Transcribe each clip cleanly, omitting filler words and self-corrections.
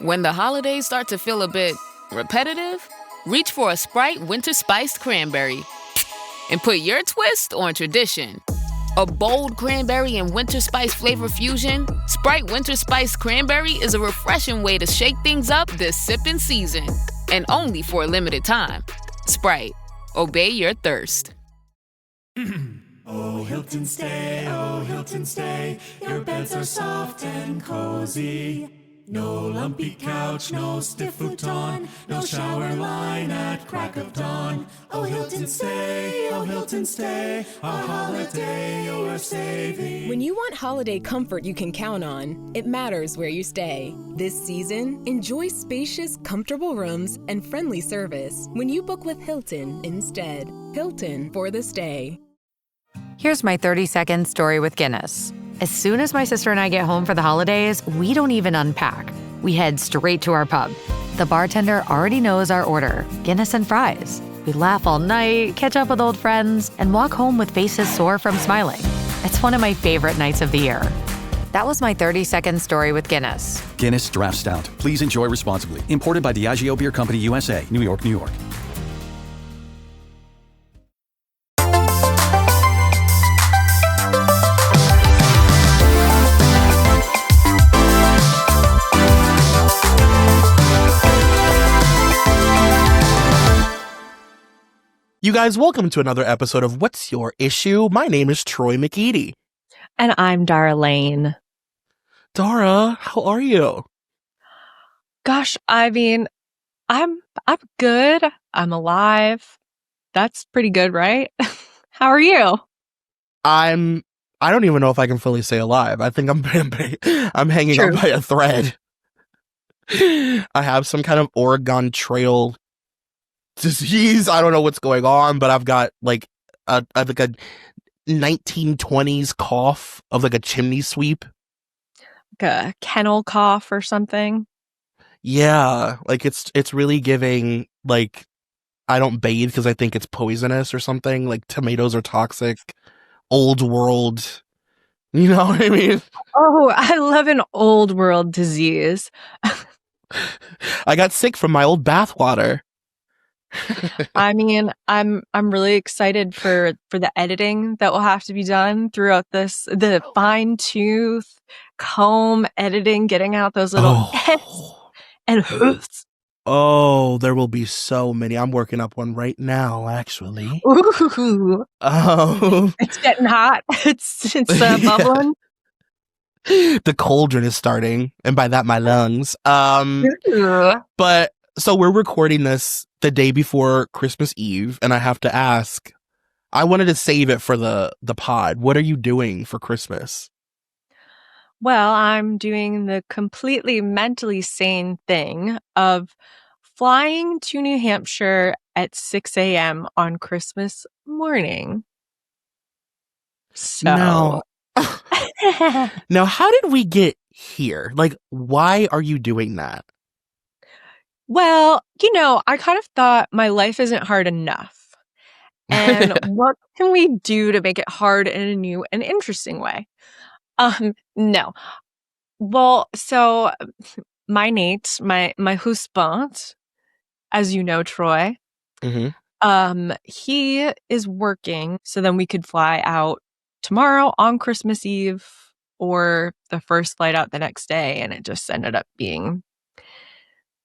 When the holidays start to feel a bit repetitive, reach for a Sprite Winter Spiced Cranberry and put your twist on tradition. A bold cranberry and winter spice flavor fusion, Sprite Winter Spiced Cranberry is a refreshing way to shake things up this sipping season. And only for a limited time. Sprite. Obey your thirst. Oh, Hilton stay, your beds are soft and cozy. No lumpy couch, no stiff futon, no shower line at crack of dawn. Oh, Hilton stay, a holiday you're saving. When you want holiday comfort you can count on, it matters where you stay. This season, enjoy spacious, comfortable rooms and friendly service when you book with Hilton instead. Hilton for the stay. Here's my 30-second story with Guinness. As soon as my sister and I get home for the holidays, we don't even unpack. We head straight to our pub. The bartender already knows our order, Guinness and fries. We laugh all night, catch up with old friends, and walk home with faces sore from smiling. It's one of my favorite nights of the year. That was my 30-second story with Guinness. Guinness Draft Stout. Please enjoy responsibly. Imported by Diageo Beer Company, USA, New York, New York. You guys, welcome to another episode of What's Your Issue? My name is Troy McEady. And I'm Dara Lane. Dara, how are you? Gosh, I mean, I'm good. I'm alive. That's pretty good, right? How are you? I don't even know if I can fully say alive. I think I'm hanging on by a thread. I have some kind of Oregon Trail disease. I don't know what's going on, but I've got like a 1920s cough of like a chimney sweep. Like a kennel cough or something. Yeah, like it's really giving like I don't bathe because I think it's poisonous or something. Like tomatoes are toxic. Old world. You know what I mean? Oh, I love an old world disease. I got sick from my old bathwater. I mean, I'm really excited for the editing that will have to be done throughout this, the fine tooth comb editing, getting out those little and hoots. Oh, there will be so many. I'm working up one right now, actually. Ooh. It's getting hot. It's bubbling. The cauldron is starting, and by that my lungs. But so we're recording this the day before Christmas Eve, and I have to ask, I wanted to save it for the pod. What are you doing for Christmas? Well, I'm doing the completely mentally sane thing of flying to New Hampshire at 6 a.m. on Christmas morning. So. Now, how did we get here? Like, why are you doing that? Well, I kind of thought my life isn't hard enough. And what can we do to make it hard in a new and interesting way? No. Well, so my Nate, my husband, as you know, Troy, he is working, so then we could fly out tomorrow on Christmas Eve or the first flight out the next day, and it just ended up being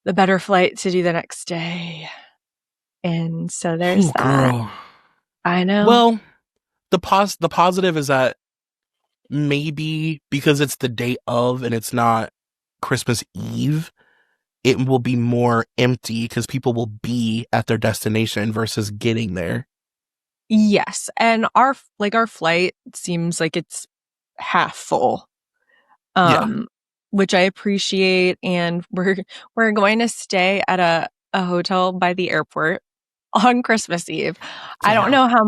the better flight to do the next day. And so there's that. Girl. I know. Well, the positive is that maybe because it's the day of and it's not Christmas Eve, it will be more empty because people will be at their destination versus getting there. Yes, and our flight seems like it's half full. Which I appreciate, and we're going to stay at a hotel by the airport on Christmas Eve. Yeah. I don't know how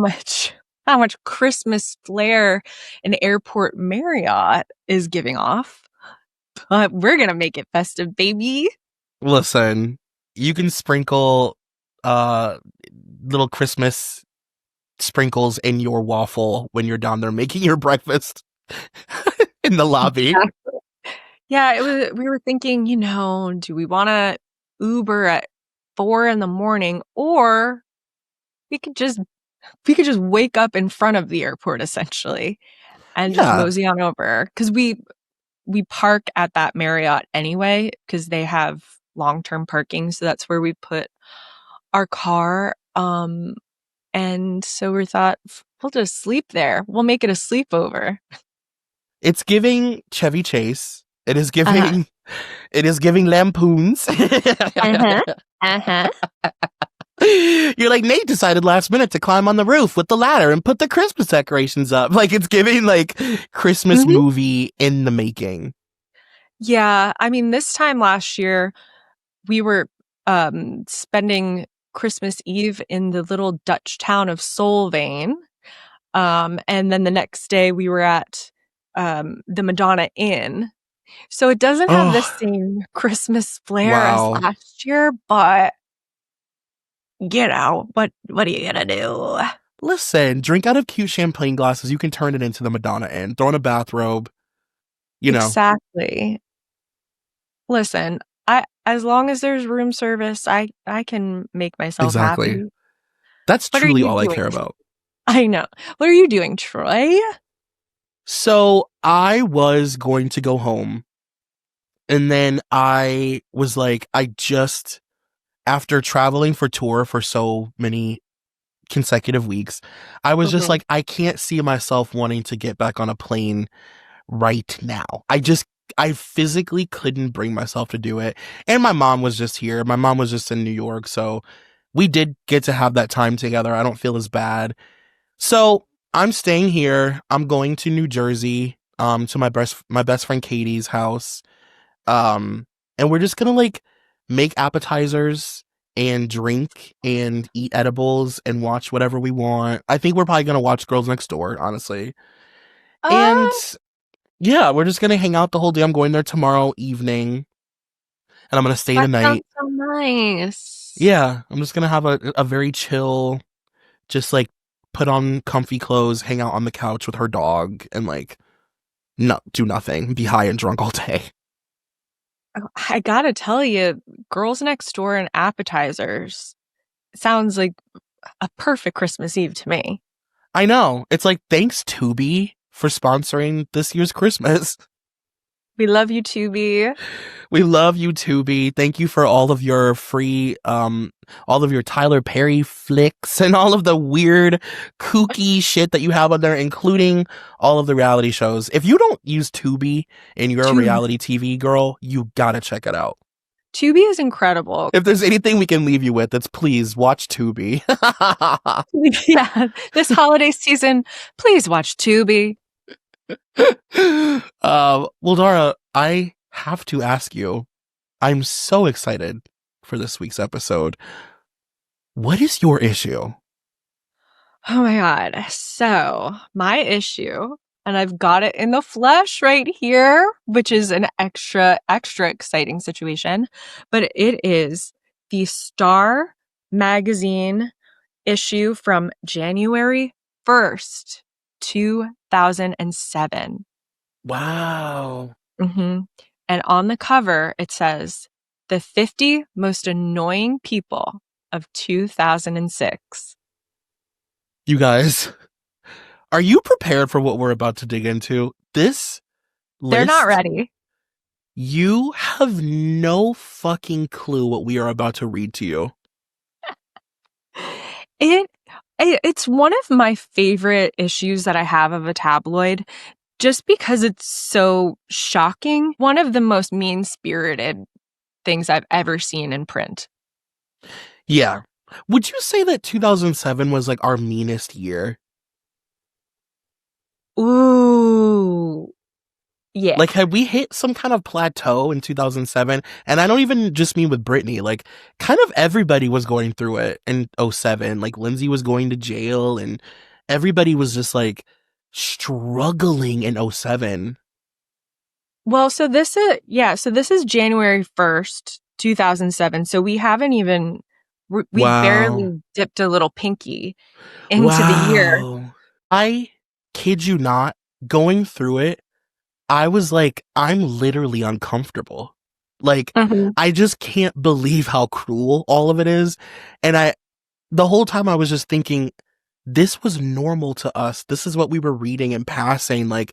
much Christmas flair an airport Marriott is giving off, but we're gonna make it festive, baby. Listen, you can sprinkle little Christmas sprinkles in your waffle when you're down there making your breakfast in the lobby. Yeah, we were thinking, do we want to Uber at 4 a.m, or we could just wake up in front of the airport essentially and just Yeah. mosey on over, because we park at that Marriott anyway because they have long-term parking, so that's where we put our car. And so we thought we'll just sleep there. We'll make it a sleepover. It's giving Chevy Chase. It is giving Uh-huh. it is giving lampoons. Uh-huh. You're like, Nate decided last minute to climb on the roof with the ladder and put the Christmas decorations up. Like, it's giving like Christmas movie in the making. Yeah, I mean, this time last year we were spending Christmas Eve in the little Dutch town of Solvang. And then the next day we were at the Madonna Inn. So it doesn't have the same Christmas flair as last year, but what are you gonna do? Listen, drink out of cute champagne glasses. You can turn it into the Madonna Inn. Throw in a bathrobe. Exactly. Listen, as long as there's room service, I can make myself happy. That's truly all I care about. I know. What are you doing, Troy? So I was going to go home, and then I was like, after traveling for tour for so many consecutive weeks, I was just like, I can't see myself wanting to get back on a plane right now. I physically couldn't bring myself to do it. And my mom was just here. My mom was just in New York, so we did get to have that time together. I don't feel as bad. So I'm staying here. I'm going to New Jersey, to my best friend Katie's house. And we're just gonna like make appetizers and drink and eat edibles and watch whatever we want. I think we're probably gonna watch Girls Next Door, honestly. And yeah, we're just gonna hang out the whole day. I'm going there tomorrow evening, and I'm gonna stay the night. Sounds so nice. Yeah, I'm just gonna have a very chill, just like put on comfy clothes, hang out on the couch with her dog, and like do nothing, be high and drunk all day. I gotta tell you, Girls Next Door and appetizers sounds like a perfect Christmas Eve to me. I know. It's like, thanks Tubi for sponsoring this year's Christmas. We love you, Tubi. We love you, Tubi. Thank you for all of your free, all of your Tyler Perry flicks and all of the weird, kooky shit that you have on there, including all of the reality shows. If you don't use Tubi and you're a reality TV girl, you gotta check it out. Tubi is incredible. If there's anything we can leave you with, it's please watch Tubi. Yeah, this holiday season, please watch Tubi. Well, Dara, I have to ask you, I'm so excited for this week's episode. What is your issue? Oh my God. So my issue, and I've got it in the flesh right here, which is an extra exciting situation, but it is the Star magazine issue from January 1st, 2007. Wow. And on the cover, it says, the 50 most annoying people of 2006. You guys, are you prepared for what we're about to dig into? This list, they're not ready. You have no fucking clue what we are about to read to you. It's one of my favorite issues that I have of a tabloid, just because it's so shocking. One of the most mean-spirited things I've ever seen in print. Yeah. Would you say that 2007 was like our meanest year? Ooh. Yeah. Like, had we hit some kind of plateau in 2007? And I don't even just mean with Britney. Like, kind of everybody was going through it in 2007. Like, Lindsay was going to jail and everybody was just like struggling in 2007. Well, so this is January 1st, 2007. So we haven't even, we barely dipped a little pinky into the year. I kid you not, going through it, I was like, I'm literally uncomfortable. Like, Mhm. I just can't believe how cruel all of it is. And the whole time I was just thinking, this was normal to us. This is what we were reading and passing. Like,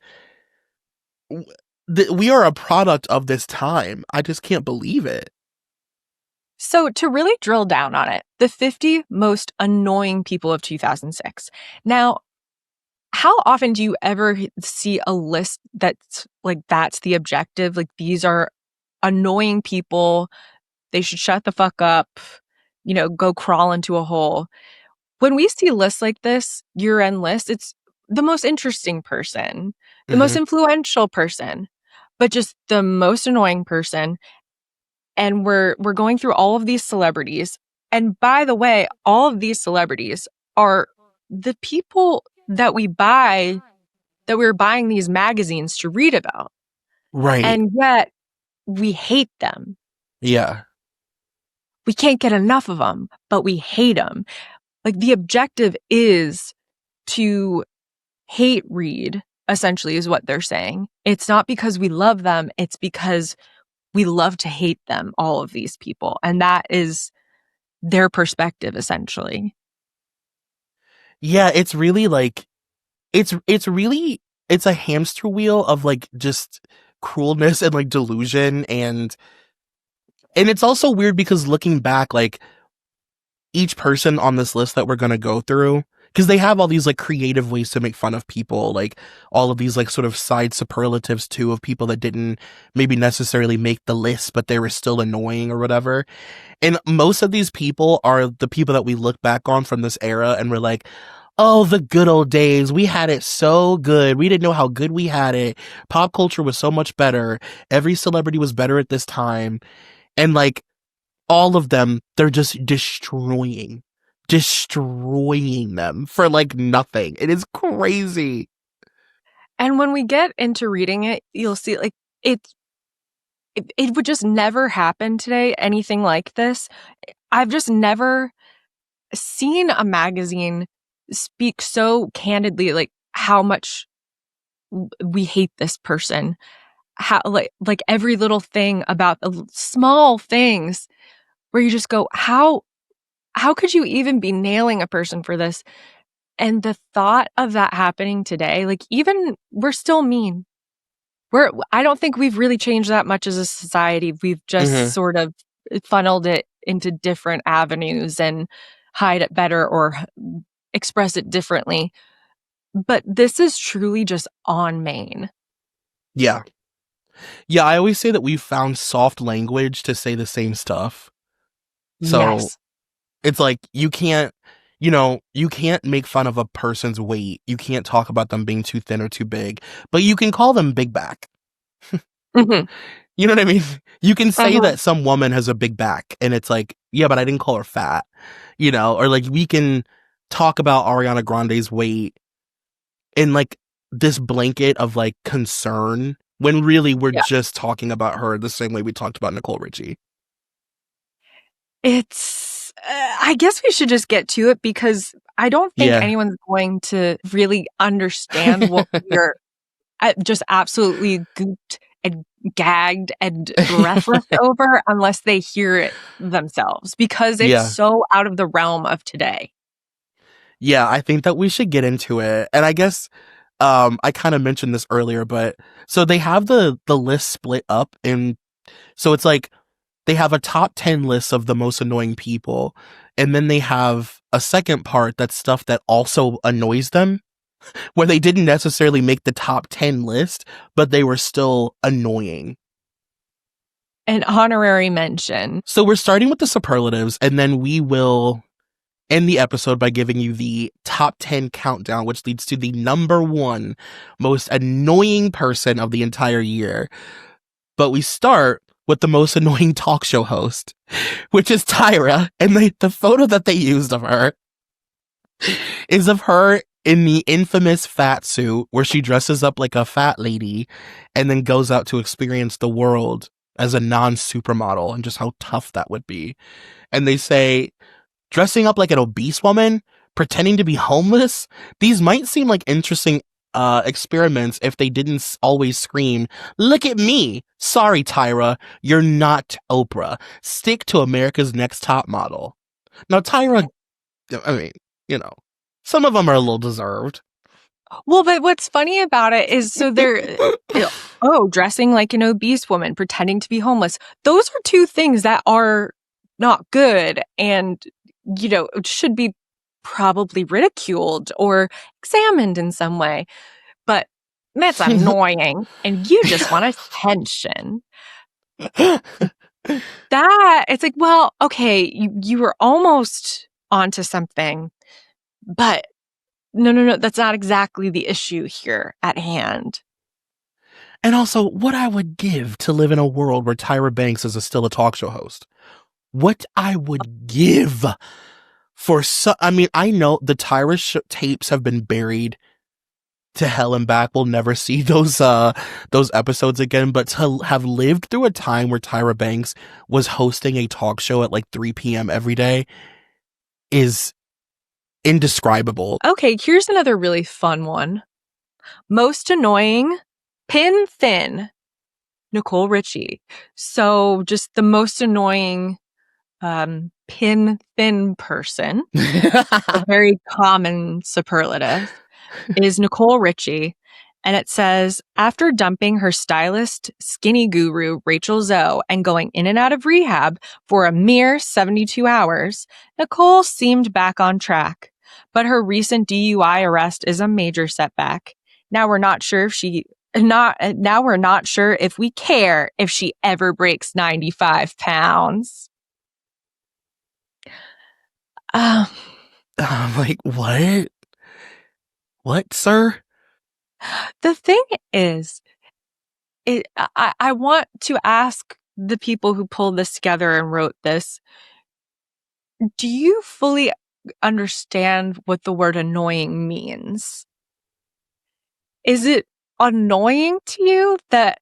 we are a product of this time. I just can't believe it. So to really drill down on it, the 50 most annoying people of 2006. Now, how often do you ever see a list that's like, that's the objective? Like, these are annoying people. They should shut the fuck up, go crawl into a hole. When we see lists like this, year-end lists, it's the most interesting person, the most Mhm. influential person, but just the most annoying person. And we're going through all of these celebrities. And by the way, all of these celebrities are the people that we're buying these magazines to read about. Right. And yet we hate them. Yeah. We can't get enough of them, but we hate them. Like, the objective is to hate read, essentially, is what they're saying. It's not because we love them. It's because we love to hate them, all of these people. And that is their perspective, essentially. Yeah, it's really like, it's a hamster wheel of like just cruelness and like delusion. And it's also weird because looking back, like, each person on this list that we're going to go through, because they have all these like creative ways to make fun of people, like all of these like sort of side superlatives too of people that didn't maybe necessarily make the list, but they were still annoying or whatever. And most of these people are the people that we look back on from this era and we're like, oh, the good old days. We had it so good. We didn't know how good we had it. Pop culture was so much better. Every celebrity was better at this time. And like, all of them, they're just destroying them for like nothing. It is crazy. And when we get into reading it, you'll see like it would just never happen today, anything like this. I've just never seen a magazine speak so candidly, like, how much we hate this person. How like every little thing about the small things where you just go, how could you even be nailing a person for this? And the thought of that happening today, like, even we're still mean. I don't think we've really changed that much as a society. We've just sort of funneled it into different avenues and hide it better or express it differently. But this is truly just on Maine. Yeah. Yeah, I always say that we've found soft language to say the same stuff. So Yes. it's like, you can't make fun of a person's weight. You can't talk about them being too thin or too big, but you can call them big back. Mhm. You know what I mean? You can say Uh-huh. that some woman has a big back and it's like, yeah, but I didn't call her fat, or like we can talk about Ariana Grande's weight in like this blanket of like concern when really we're Yeah. just talking about her the same way we talked about Nicole Richie. It's, I guess we should just get to it because I don't think Yeah. anyone's going to really understand what we're just absolutely gooped and gagged and breathless over unless they hear it themselves, because it's Yeah. so out of the realm of today. Yeah, I think that we should get into it. And I guess I kind of mentioned this earlier, but so they have the list split up so it's like they have a top 10 list of the most annoying people, and then they have a second part that's stuff that also annoys them, where they didn't necessarily make the top 10 list, but they were still annoying. An honorary mention. So we're starting with the superlatives, and then we will end the episode by giving you the top 10 countdown, which leads to the number one most annoying person of the entire year. But we start with the most annoying talk show host, which is Tyra. And the photo that they used of her is of her in the infamous fat suit where she dresses up like a fat lady and then goes out to experience the world as a non-supermodel, and just how tough that would be. And they say, dressing up like an obese woman, pretending to be homeless, these might seem like interesting experiments if they didn't always scream, "Look at me! Sorry, Tyra, you're not Oprah. Stick to America's Next Top Model." Now, Tyra, I mean, some of them are a little deserved. Well, but what's funny about it is, so they're, dressing like an obese woman, pretending to be homeless. Those are two things that are not good and, should be probably ridiculed or examined in some way. But that's annoying, and you just want attention. It's like, well, okay, you were almost onto something, but no, that's not exactly the issue here at hand. And also, what I would give to live in a world where Tyra Banks is still a talk show host. What I would give for I know the Tyra tapes have been buried to hell and back. We'll never see those episodes again, but to have lived through a time where Tyra Banks was hosting a talk show at like 3 p.m. every day is indescribable. Okay, here's another really fun one. Most annoying, pin thin, Nicole Richie. So just the most annoying pin thin person, a very common superlative, is Nicole Richie. And it says, after dumping her stylist, skinny guru, Rachel Zoe, and going in and out of rehab for a mere 72 hours, Nicole seemed back on track. But her recent DUI arrest is a major setback. Now we're not sure if we care if she ever breaks 95 pounds. Like, what? What, sir? The thing is, I want to ask the people who pulled this together and wrote this, do you fully understand what the word annoying means? Is it annoying to you that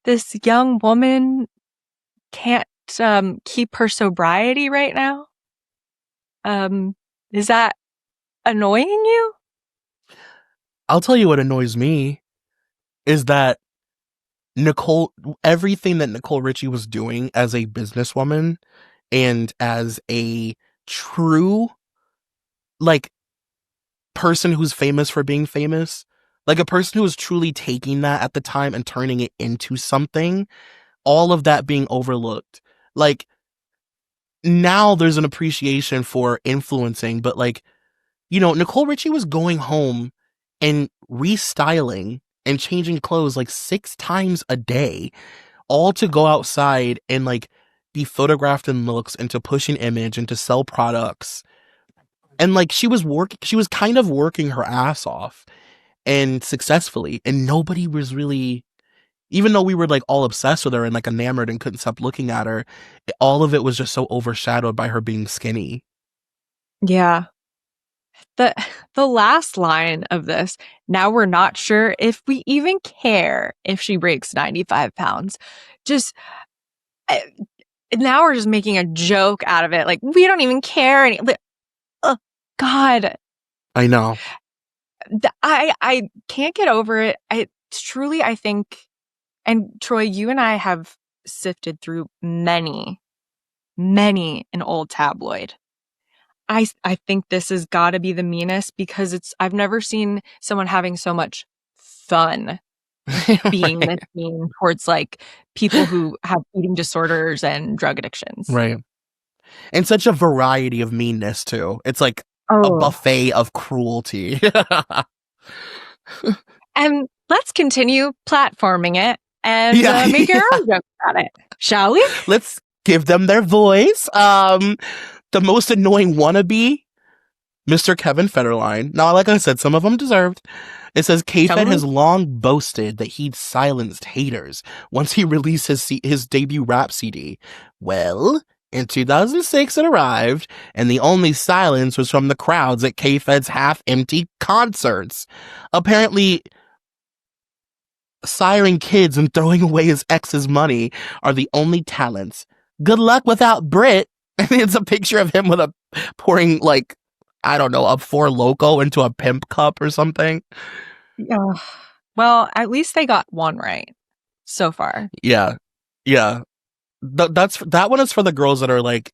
this young woman can't keep her sobriety right now? Is that annoying you? I'll tell you what annoys me is that everything that Nicole Richie was doing as a businesswoman and as a true, like, person who's famous for being famous, like a person who was truly taking that at the time and turning it into something, all of that being overlooked. Like, now there's an appreciation for influencing, but like, Nicole Richie was going home and restyling and changing clothes like 6 times a day, all to go outside and like be photographed in looks and to push an image and to sell products. And like she was kind of working her ass off and successfully, and nobody was really, even though we were like all obsessed with her and like enamored and couldn't stop looking at her, all of it was just so overshadowed by her being skinny. Yeah. The last line of this, now we're not sure if we even care if she breaks 95 pounds. Just, now we're just making a joke out of it. Like, we don't even care. God. I know. I can't get over it. Truly, I think, and Troy, you and I have sifted through many an old tabloid. I think this has got to be the meanest because I've never seen someone having so much fun being this mean towards like people who have eating disorders and drug addictions. Right. And such a variety of meanness too. It's like a buffet of cruelty. And let's continue platforming it and make our own jokes about it, shall we? Let's give them their voice. The most annoying wannabe, Mr. Kevin Federline. Now, like I said, some of them deserved. It says K-Fed has long boasted that he'd silenced haters once he released his debut rap CD. Well, in 2006 it arrived, and the only silence was from the crowds at K-Fed's half-empty concerts. Apparently, siring kids and throwing away his ex's money are the only talents. Good luck without Brit. And it's a picture of him pouring like, I don't know, a Four Loko into a pimp cup or something. Yeah. Well, at least they got one right so far. Yeah. Yeah. That one is for the girls that are like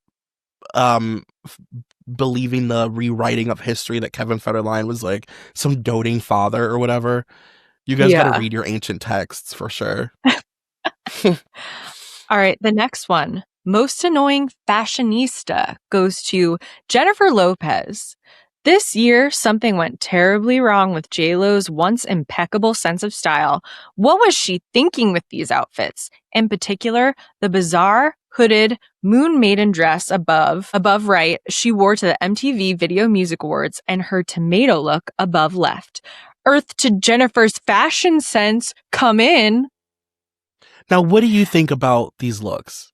believing the rewriting of history that Kevin Federline was like some doting father or whatever. You guys got to read your ancient texts for sure. All right, the next one. Most annoying fashionista goes to Jennifer Lopez. This year, something went terribly wrong with JLo's once impeccable sense of style. What was she thinking with these outfits? In particular, the bizarre, hooded, moon maiden dress above right she wore to the MTV Video Music Awards and her tomato look above left. Earth to Jennifer's fashion sense, come in. Now, what do you think about these looks?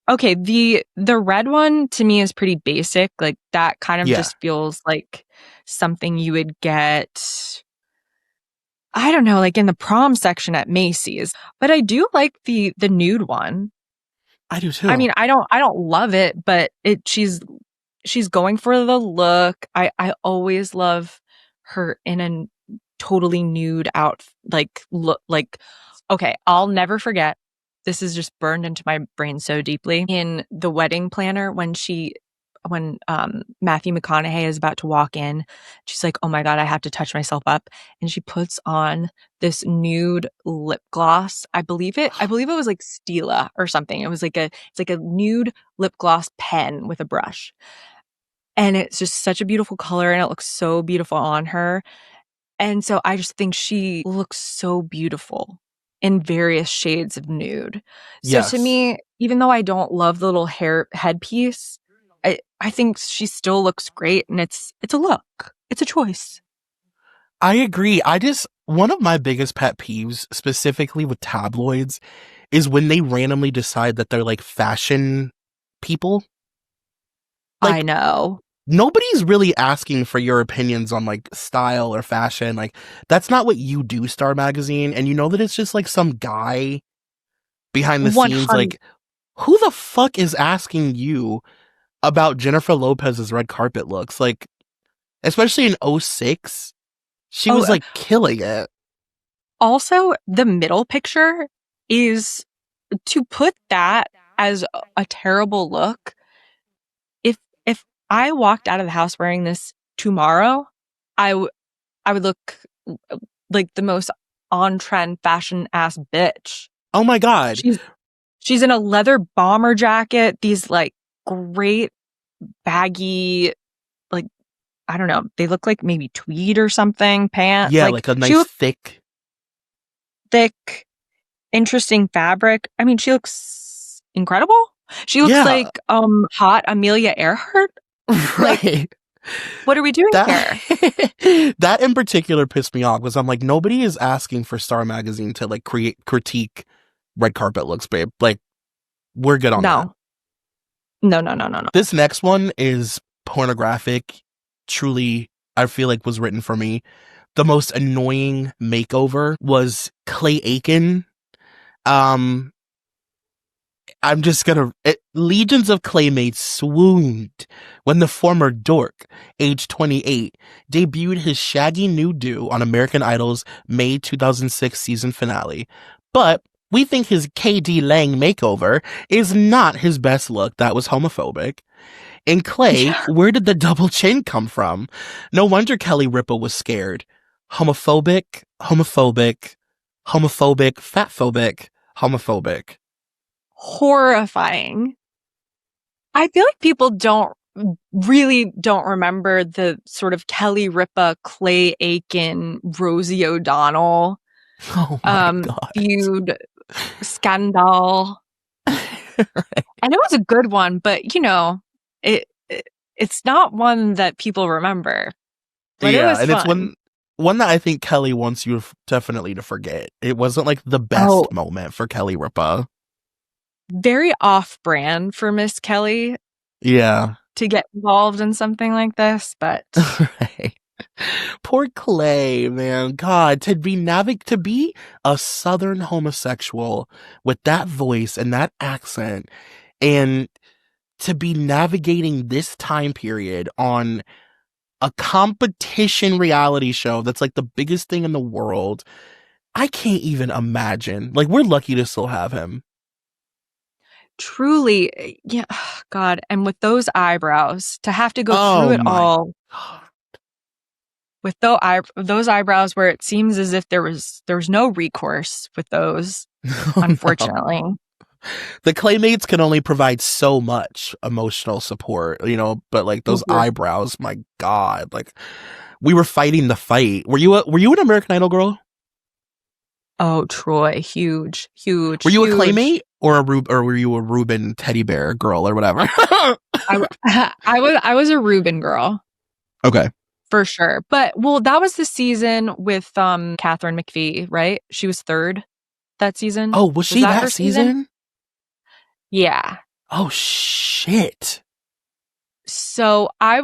Okay, the red one to me is pretty basic. Like that kind of just feels like something you would get, I don't know, like in the prom section at Macy's. But I do like the nude one. I do too. I mean, I don't love it, but she's going for the look. I always love her in a totally nude look. Okay, I'll never forget. This is just burned into my brain so deeply. In the wedding planner, when Matthew McConaughey is about to walk in, she's like, "Oh my God, I have to touch myself up," and she puts on this nude lip gloss. I believe it was like Stila or something. It's like a nude lip gloss pen with a brush, and it's just such a beautiful color, and it looks so beautiful on her. And so I just think she looks so beautiful in various shades of nude. So to me, even though I don't love the little headpiece, I think she still looks great, and it's a look. It's a choice. I agree. One of my biggest pet peeves, specifically with tabloids, is when they randomly decide that they're like fashion people. Like, I know. Nobody's really asking for your opinions on like style or fashion. Like that's not what you do, Star Magazine. And you know that it's just like some guy behind the scenes. Like, who the fuck is asking you about Jennifer Lopez's red carpet looks? Like, especially in 2006, she was like killing it. Also, the middle picture is to put that as a terrible look. If I walked out of the house wearing this tomorrow, I would look like the most on-trend fashion ass bitch. Oh my God. She's in a leather bomber jacket, these like great baggy, like, I don't know, they look like maybe tweed or something, pants. Yeah, like a nice thick, interesting fabric. I mean, she looks incredible. She looks like hot Amelia Earhart. Right. Like, what are we doing here? That in particular pissed me off because I'm like, nobody is asking for Star Magazine to like critique red carpet looks, babe. Like, we're good on that. No. This next one is pornographic. Truly, I feel like was written for me. The most annoying makeover was Clay Aiken. I'm just legions of Claymates swooned when the former dork, age 28, debuted his shaggy new do on American Idol's May 2006 season finale. But we think his KD Lang makeover is not his best look. That was homophobic. And Clay, where did the double chin come from? No wonder Kelly Ripa was scared. Homophobic, fatphobic, homophobic. Horrifying. I feel like people don't remember the sort of Kelly Ripa, Clay Aiken, Rosie O'Donnell feud scandal. Right. And it was a good one, but you know, it's not one that people remember. But it was fun. It's one that I think Kelly wants you definitely to forget. It wasn't like the best moment for Kelly Ripa. Very off-brand for Miss Kelly. Yeah. To get involved in something like this, but right. Poor Clay, man. God, to be a Southern homosexual with that voice and that accent, and to be navigating this time period on a competition reality show that's like the biggest thing in the world. I can't even imagine. Like, we're lucky to still have him. Truly, yeah, God. And with those eyebrows, to have to go through Oh it my all God. with those eyebrows, where it seems as if there was no recourse with those, unfortunately. No. The Claymates can only provide so much emotional support, but like those eyebrows, my God, like we were fighting the fight. Were you an American Idol girl? Oh, Troy, huge. Were you a Claymate or were you a Reuben teddy bear girl or whatever? I was a Reuben girl. Okay. For sure. But that was the season with Catherine McPhee, right? She was third that season. Oh, was she that her season? Yeah. Oh shit. So I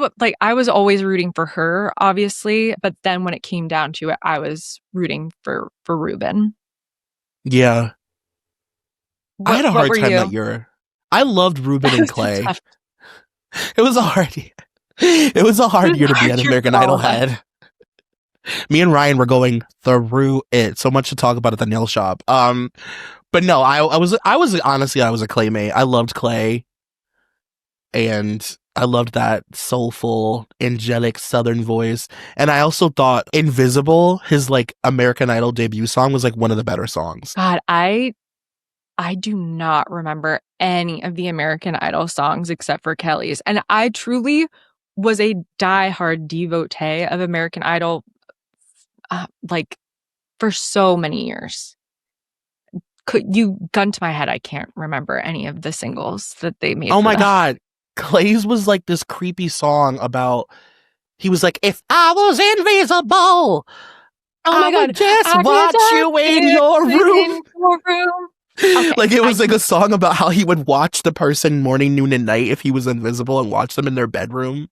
was always rooting for her, obviously, but then when it came down to it, I was rooting for Reuben. Yeah. I had a hard time you? that year. I loved Reuben and Clay. It was a hard year. It was a hard year to be an American Idol head. Me and Ryan were going through it. So much to talk about at the nail shop. But no, I was honestly, I was a Claymate. I loved Clay. And I loved that soulful, angelic Southern voice. And I also thought Invisible, his like American Idol debut song, was like one of the better songs. God, I do not remember any of the American Idol songs except for Kelly's. And I truly was a diehard devotee of American Idol, like for so many years. Gun to my head, I can't remember any of the singles that they made. Oh my God. Clay's was like this creepy song about, he was like, if I was invisible, I would just watch you in your room. Okay, like it was like a song about how he would watch the person morning, noon, and night if he was invisible and watch them in their bedroom.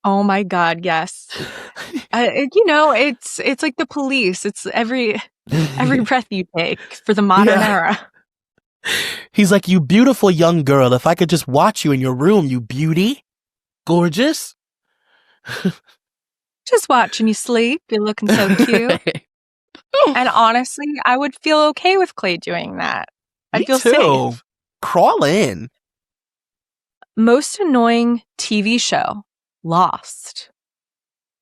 Oh my God, yes. It's like the police. It's every breath you take for the modern era. He's like, you beautiful young girl, if I could just watch you in your room, you beauty. Gorgeous. Just watching you sleep. You're looking so cute. And honestly, I would feel okay with Clay doing that. I'd feel safe. Crawl in. Most annoying TV show. Lost.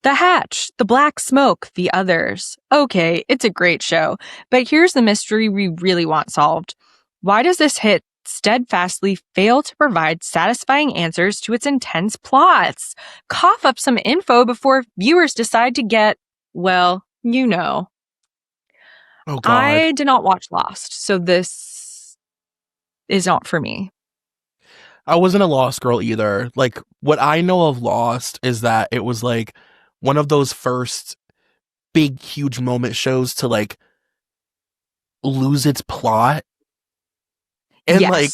The Hatch, The Black Smoke, The Others. Okay, it's a great show, but here's the mystery we really want solved. Why does this hit steadfastly fail to provide satisfying answers to its intense plots? Cough up some info before viewers decide to get, well, you know. Oh, God. I did not watch Lost, so this is not for me. I wasn't a Lost girl either. Like, what I know of Lost is that it was like one of those first big, huge moment shows to like lose its plot and like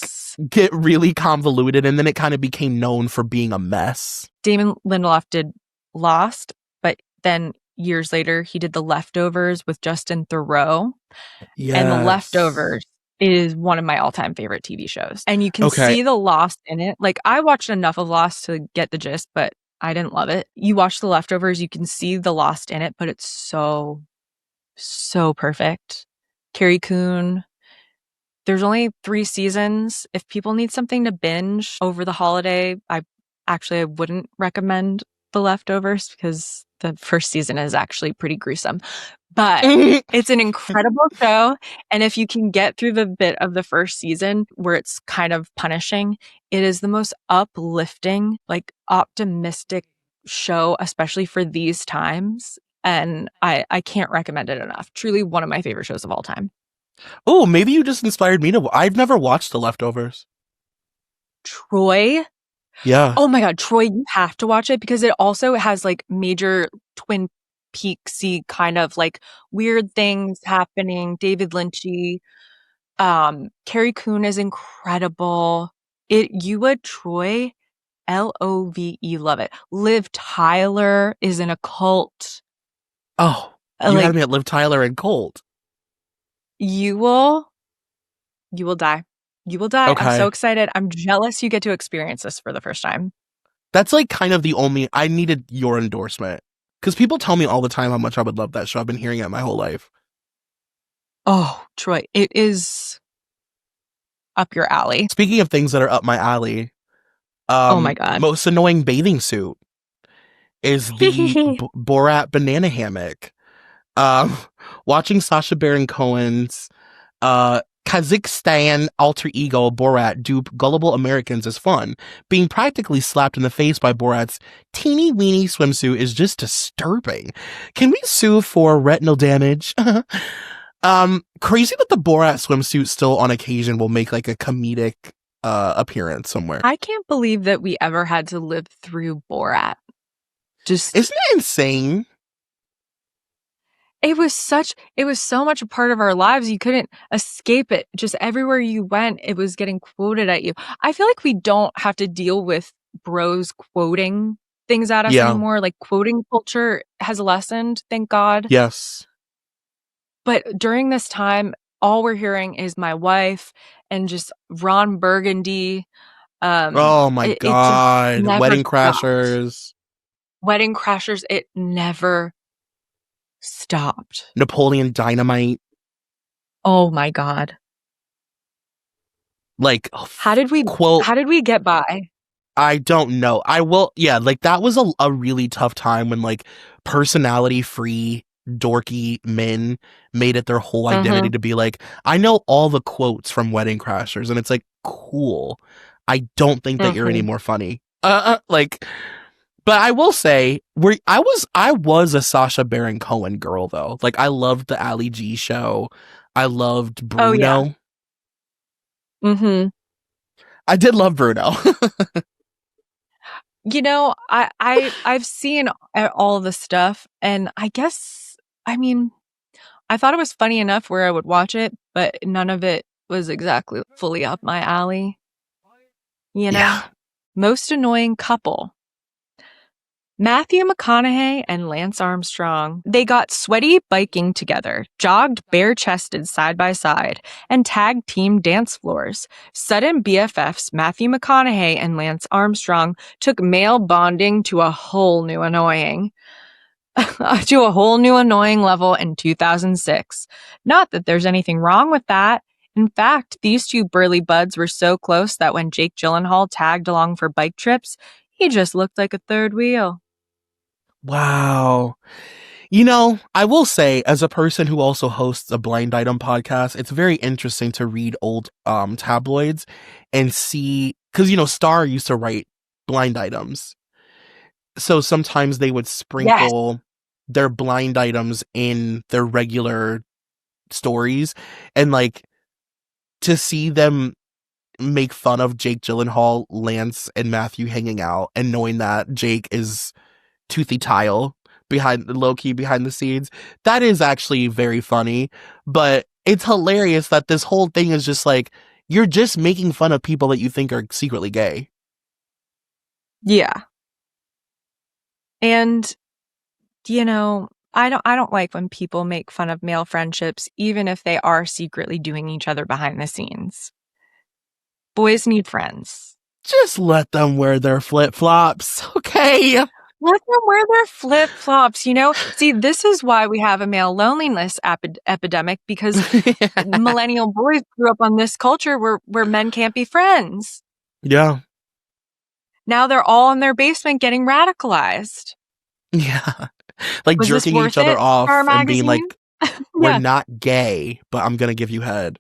get really convoluted, and then it kind of became known for being a mess. Damon Lindelof did Lost, but then years later he did The Leftovers with Justin Theroux. Yes. And The Leftovers is one of my all-time favorite TV shows. And you can see the Lost in it. Like, I watched enough of Lost to get the gist, but I didn't love it. You watch The Leftovers, you can see the Lost in it, but it's so, so perfect. Carrie Coon. There's only 3 seasons. If people need something to binge over the holiday, I wouldn't recommend The Leftovers because the first season is actually pretty gruesome. But it's an incredible show. And if you can get through the bit of the first season where it's kind of punishing, it is the most uplifting, like optimistic show, especially for these times. And I can't recommend it enough. Truly one of my favorite shows of all time. Oh, maybe you just inspired me to. I've never watched The Leftovers. Troy? Yeah. Oh my God, Troy, you have to watch it because it also has like major Twin Peaksy kind of like weird things happening. David Lynchy. Carrie Coon is incredible. You would, Troy, Love, love it. Liv Tyler is in a cult. Oh, you had me at Liv Tyler and Colt. You will die. You will die. Okay. I'm so excited. I'm jealous you get to experience this for the first time. That's like kind of the only, I needed your endorsement. Because people tell me all the time how much I would love that show. I've been hearing it my whole life. Oh, Troy, it is up your alley. Speaking of things that are up my alley, Oh my God. most annoying bathing suit is the Borat banana hammock. Watching Sacha Baron Cohen's Kazakhstan alter ego Borat dupe gullible Americans is fun. Being practically slapped in the face by Borat's teeny weeny swimsuit is just disturbing. Can we sue for retinal damage? Crazy that the Borat swimsuit still on occasion will make like a comedic appearance somewhere. I can't believe that we ever had to live through Borat. Just isn't it insane? It was so much a part of our lives. You couldn't escape it. Just everywhere you went, it was getting quoted at you. I feel like we don't have to deal with bros quoting things at us anymore. Like quoting culture has lessened, thank God. Yes. But during this time, all we're hearing is my wife and just Ron Burgundy. Oh my God. Wedding Crashers. Wedding Crashers. It never stopped. Napoleon Dynamite. Oh my God. Like, how did we get by? I don't know. Like that was a really tough time when like personality free dorky men made it their whole identity to be like, I know all the quotes from Wedding Crashers, and it's like, cool. I don't think that you're any more funny. Like, but I will say, I was a Sacha Baron Cohen girl though. Like I loved the Ali G show. I loved Bruno. Oh, yeah. I did love Bruno. You know, I've seen all the stuff, and I guess, I mean, I thought it was funny enough where I would watch it, but none of it was exactly fully up my alley. You know? Yeah. Most annoying couple. Matthew McConaughey and Lance Armstrong. They got sweaty biking together, jogged bare-chested side by side, and tag team dance floors. Sudden BFFs Matthew McConaughey and Lance Armstrong took male bonding to a whole new annoying level in 2006. Not that there's anything wrong with that. In fact, these two burly buds were so close that when Jake Gyllenhaal tagged along for bike trips, he just looked like a third wheel. Wow. You know, I will say, as a person who also hosts a blind item podcast, it's very interesting to read old tabloids and see, because, you know, Star used to write blind items. So sometimes they would sprinkle their blind items in their regular stories, and like to see them make fun of Jake Gyllenhaal, Lance, and Matthew hanging out, and knowing that Jake is toothy tile low-key behind the scenes, that is actually very funny. But it's hilarious that this whole thing is just like, you're just making fun of people that you think are secretly gay. Yeah. And, you know, I don't like when people make fun of male friendships, even if they are secretly doing each other behind the scenes. Boys need friends. Just let them wear their flip-flops, okay? Let them wear their flip-flops, you know? See, this is why we have a male loneliness epidemic, because millennial boys grew up on this culture where men can't be friends. Yeah. Now they're all in their basement getting radicalized. Yeah. Like jerking each other off and being like, we're not gay, but I'm going to give you head.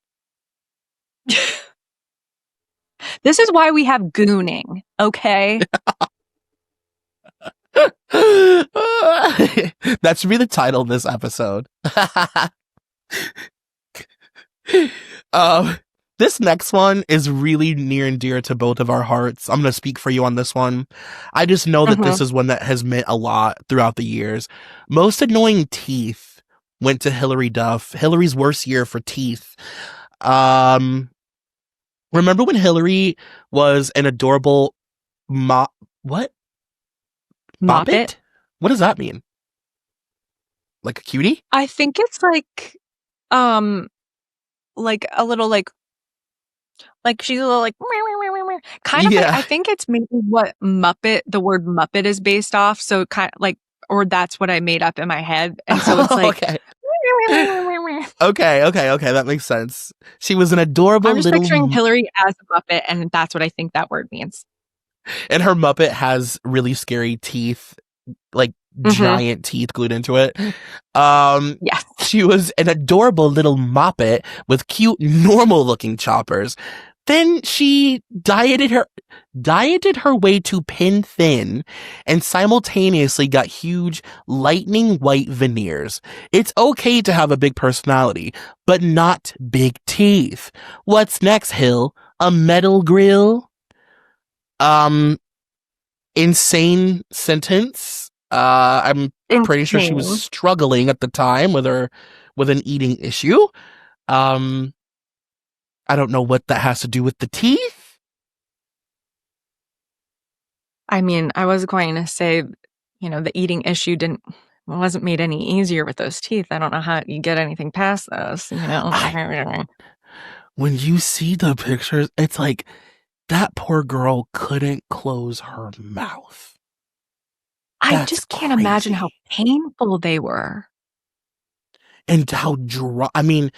This is why we have gooning, okay? That should be the title of this episode. This next one is really near and dear to both of our hearts. I'm going to speak for you on this one. I just know that this is one that has meant a lot throughout the years. Most annoying teeth went to Hillary Duff. Hillary's worst year for teeth. Remember when Hillary was an adorable what? Moppet? What does that mean? Like a cutie? I think it's like a little like she's a little like Kind of like, Yeah. I think it's maybe what the word Muppet is based off. So kind of like, or that's what I made up in my head. And so it's like, Okay. Okay. That makes sense. She was an adorable I'm just little, picturing Hillary as a Muppet, and that's what I think that word means. and her Muppet has really scary teeth, like giant teeth glued into it. Yes. She was an adorable little Moppet with cute, normal-looking choppers. Then she dieted her way to pin thin and simultaneously got huge lightning white veneers. It's okay to have a big personality, but not big teeth. What's next, Hill? A metal grill? Insane sentence. I'm pretty sure she was Insane. struggling at the time with an eating issue. I don't know what that has to do with the teeth. I mean, I was going to say, the eating issue wasn't made any easier with those teeth. I don't know how you get anything past those, When you see the pictures, it's like that poor girl couldn't close her mouth. I just can't imagine how painful they were. And how dry, I mean,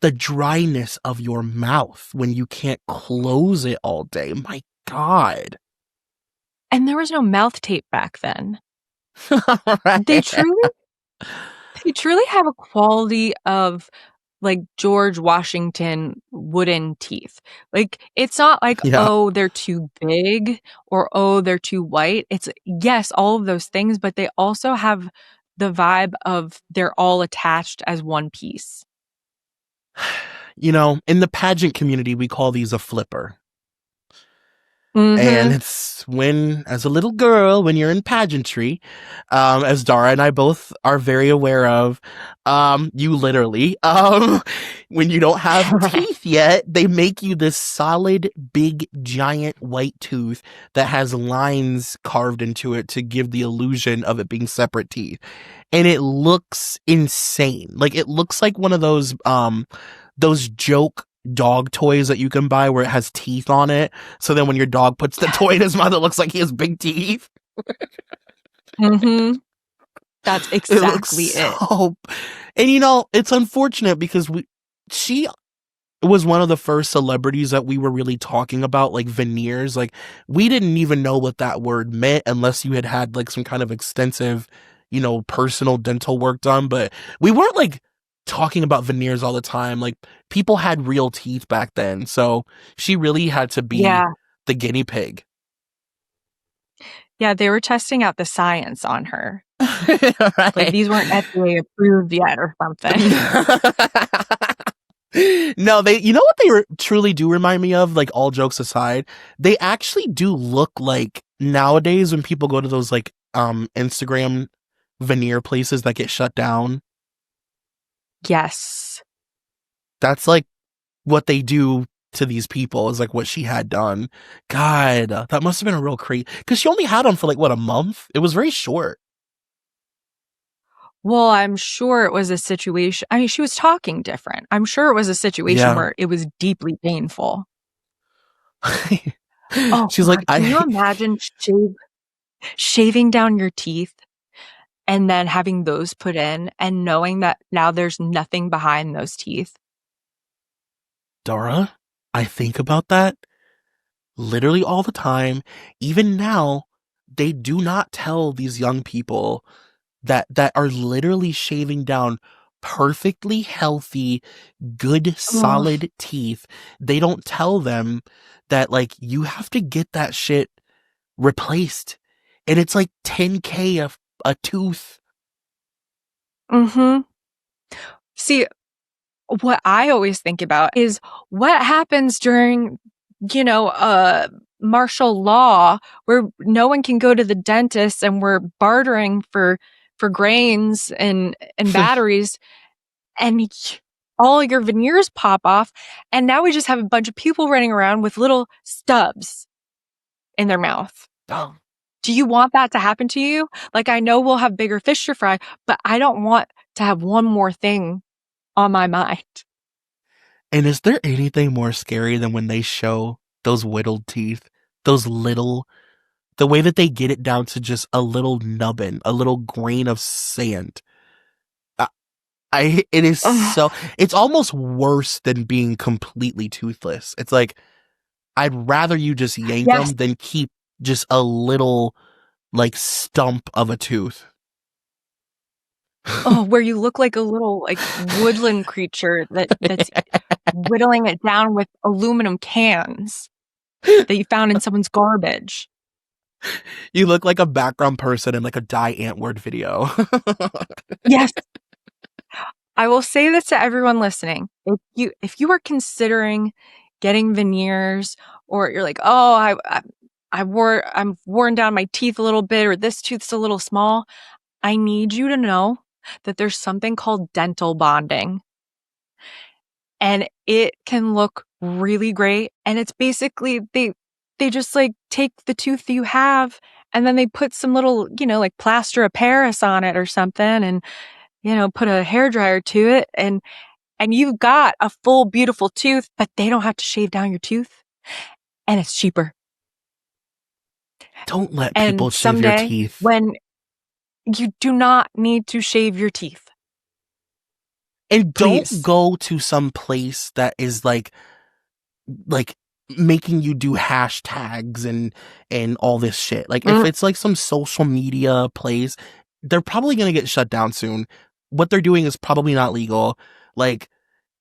the dryness of your mouth when you can't close it all day. My God. And there was no mouth tape back then. Right. They truly have a quality of like George Washington wooden teeth. Like, it's not like, oh, they're too big or, oh, they're too white. It's, yes, all of those things, but they also have the vibe of they're all attached as one piece. In the pageant community, we call these a flipper. Mm-hmm. And it's when, as a little girl, when you're in pageantry, as Dara and I both are very aware of, you literally, when you don't have teeth yet, they make you this solid, big, giant white tooth that has lines carved into it to give the illusion of it being separate teeth. And it looks insane. Like, it looks like one of those joke dog toys that you can buy where it has teeth on it. So then when your dog puts the toy in his mouth, it looks like he has big teeth. Mm-hmm. That's exactly it. And it's unfortunate because she was one of the first celebrities that we were really talking about, like veneers. Like, we didn't even know what that word meant unless you had like some kind of extensive, personal dental work done. But we weren't like talking about veneers all the time. Like, people had real teeth back then, so she really had to be the guinea pig. Yeah, they were testing out the science on her. Right. Like, these weren't FDA approved yet or something. No, you know what they truly do remind me of, like, all jokes aside, they actually do look like, nowadays when people go to those like Instagram veneer places that get shut down. Yes. That's like what they do to these people, is like what she had done. God, that must have been a real crazy, because she only had them for like, what, a month? It was very short. Well, I'm sure it was a situation. I mean, she was talking different. I'm sure it was a situation where it was deeply painful. She's like, can you imagine shaving down your teeth and then having those put in and knowing that now there's nothing behind those teeth? Dara, I think about that literally all the time. Even now, they do not tell these young people that are literally shaving down perfectly healthy, good, solid teeth. They don't tell them that, like, you have to get that shit replaced. And it's like $10,000 a tooth. Mm-hmm. See, what I always think about is what happens during, martial law, where no one can go to the dentist and we're bartering for grains and batteries, and all your veneers pop off, and now we just have a bunch of people running around with little stubs in their mouth. Oh. Do you want that to happen to you? Like, I know we'll have bigger fish to fry, but I don't want to have one more thing on my mind. And is there anything more scary than when they show those whittled teeth, the way that they get it down to just a little nubbin, a little grain of sand. It is so, it's almost worse than being completely toothless. It's like, I'd rather you just yank them than keep just a little like stump of a tooth. Oh, where you look like a little like woodland creature that's whittling it down with aluminum cans that you found in someone's garbage. You look like a background person in like a Die Antwoord video. Yes. I will say this to everyone listening. If you are considering getting veneers, or you're like, oh, I'm worn down my teeth a little bit, or this tooth's a little small, I need you to know that there's something called dental bonding. And it can look really great. And it's basically, they just like take the tooth you have and then they put some little, like plaster of Paris on it or something, and, put a hairdryer to it. And you've got a full, beautiful tooth, but they don't have to shave down your tooth. And it's cheaper. Don't let people shave your teeth. When you do not need to shave your teeth. And Please. Don't go to some place that is like making you do hashtags and all this shit. Like if it's like some social media place, they're probably going to get shut down soon. What they're doing is probably not legal. Like,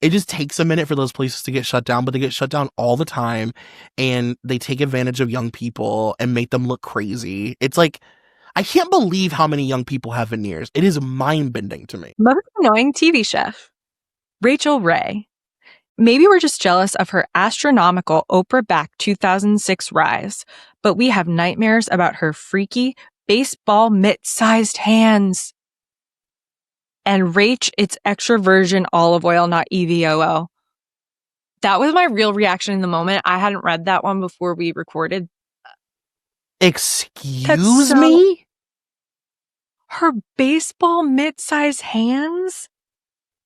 it just takes a minute for those places to get shut down, but they get shut down all the time, and they take advantage of young people and make them look crazy. It's like, I can't believe how many young people have veneers. It is mind-bending to me. Most annoying TV chef, Rachel Ray. Maybe we're just jealous of her astronomical Oprah-backed 2006 rise, but we have nightmares about her freaky baseball mitt-sized hands. And Rach, it's extra virgin olive oil, not EVOO. That was my real reaction in the moment. I hadn't read that one before we recorded. Excuse me? Her baseball mitt-sized hands?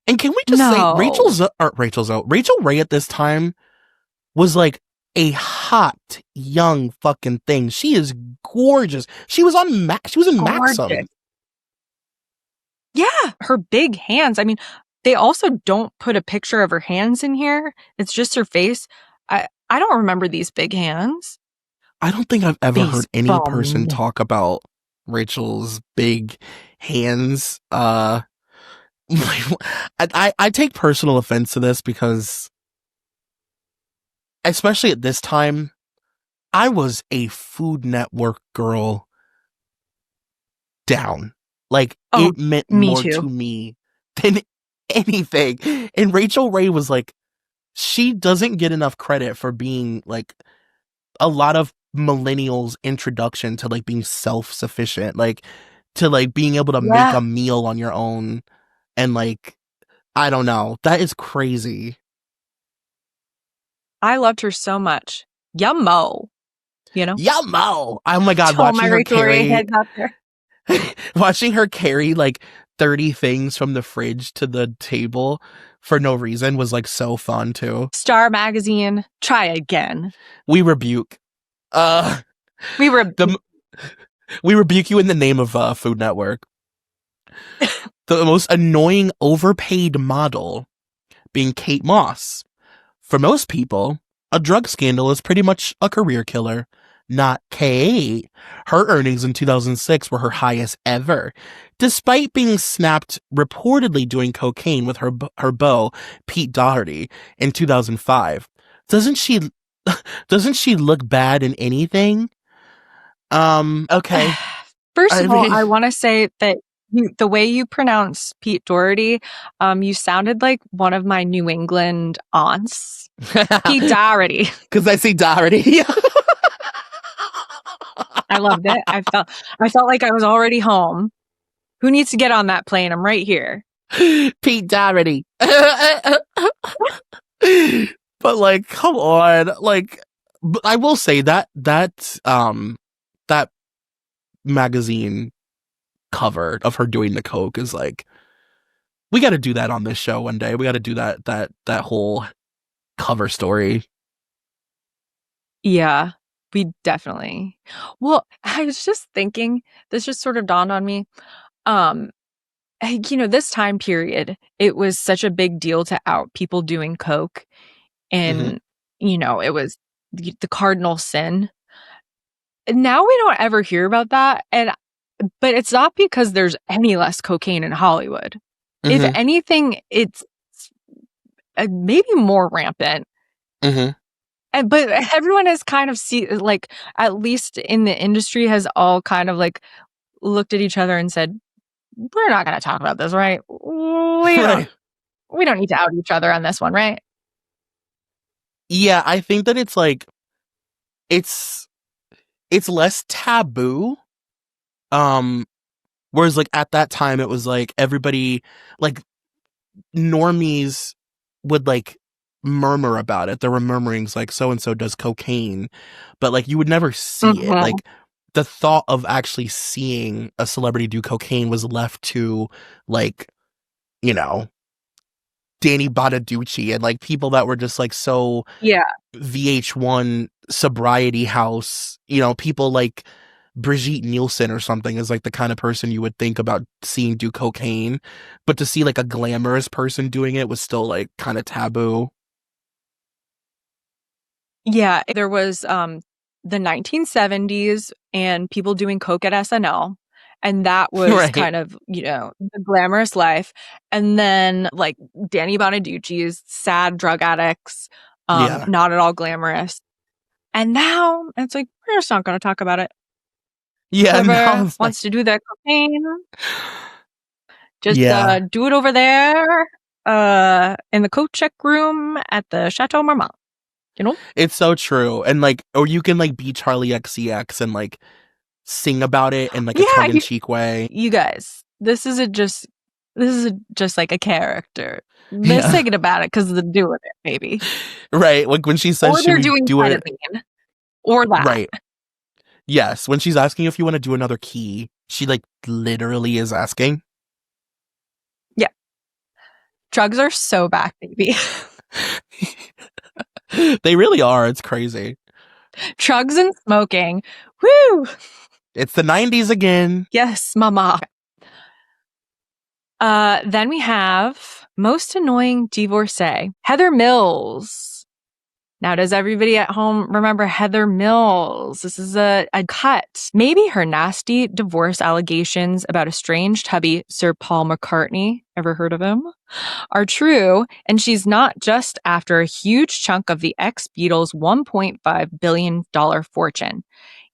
And can we just say Rachel Ray at this time was like a hot young fucking thing. She is gorgeous. She was in Maxim. Yeah, her big hands. I mean, they also don't put a picture of her hands in here. It's just her face. I don't remember these big hands. I don't think I've ever heard any person talk about Rachel's big hands. I take personal offense to this because, especially at this time, I was a Food Network girl down. Like, it meant more to me than anything. And Rachel Ray was like, she doesn't get enough credit for being like a lot of millennials' introduction to like being self-sufficient, like to like being able to make a meal on your own. And like, I don't know. That is crazy. I loved her so much. Yummo. Yummo. Oh my God. Watching her carry. Watching her carry like 30 things from the fridge to the table for no reason was like so fun too. Star Magazine, try again. We rebuke. We rebuke you in the name of Food Network. The most annoying overpaid model being Kate Moss. For most people, a drug scandal is pretty much a career killer. Not Kate. Her earnings in 2006 were her highest ever, despite being snapped reportedly doing cocaine with her beau, Pete Doherty, in 2005. Doesn't she look bad in anything? Okay. First of all, I want to say that the way you pronounce Pete Doherty, you sounded like one of my New England aunts. Pete Doherty. Because I say Doherty. I loved it. I felt like I was already home. Who needs to get on that plane? I'm right here. Pete Doherty. But like, come on. Like, I will say that magazine cover of her doing the coke is like, we got to do that on this show one day. We got to do that whole cover story. Yeah, we definitely. Well, I was just thinking, this just sort of dawned on me. This time period, it was such a big deal to out people doing coke, Hmm. and it was the cardinal sin. And now we don't ever hear about that, but it's not because there's any less cocaine in Hollywood. If Hmm. anything, it's maybe more rampant. Hmm. But everyone has kind of at least in the industry, has all kind of like looked at each other and said, "We're not going to talk about this, right? Right. We don't need to out each other on this one, right?" Yeah, I think that it's like it's less taboo. Whereas like at that time it was like everybody, like normies would like murmur about it. There were murmurings like so and so does cocaine, but like you would never see it. Mhm. Like the thought of actually seeing a celebrity do cocaine was left to like, you know, Danny Bonaducci and like people that were just like so Yeah. VH1 sobriety house, people like Brigitte Nielsen or something is like the kind of person you would think about seeing do cocaine, but to see like a glamorous person doing it was still like kind of taboo. Yeah. There was the 1970s and people doing coke at SNL. And that was Right. kind of, the glamorous life. And then like Danny Bonaducci's sad drug addicts, Yeah. not at all glamorous. And now it's like, we're just not going to talk about it. Yeah. Now Whoever it's like, wants to do their cocaine, just yeah. do it over there in the coat check room at the Chateau Marmont. It's so true. And like, or you can like be Charlie XCX and like sing about it in like a Yeah, tongue in cheek way. you guys, this is just like a character. They're Yeah. singing about it because they're doing it, maybe. Right. Like when she says, Or should they're we doing do it? ketamine. Or that. Right. Yes. When she's asking if you want to do another key, she like literally is asking. Yeah. Drugs are so back, baby. They really are. It's crazy. Drugs and smoking. Woo! It's the 90s again. Yes, mama. Then we have most annoying divorcee, Heather Mills. Now, does everybody at home remember Heather Mills? This is a cut. Maybe her nasty divorce allegations about estranged hubby, Sir Paul McCartney, ever heard of him, are true, and she's not just after a huge chunk of the ex-Beatles' $1.5 billion fortune.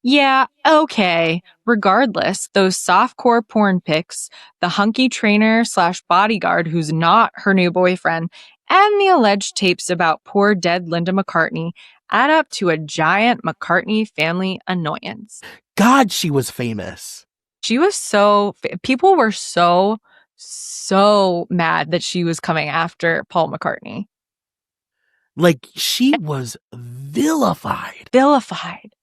Yeah, okay. Regardless, those softcore porn pics, the hunky trainer / bodyguard who's not her new boyfriend, and the alleged tapes about poor dead Linda McCartney add up to a giant McCartney family annoyance. God, she was famous. She was people were so mad that she was coming after Paul McCartney. Like, she was vilified. Vilified.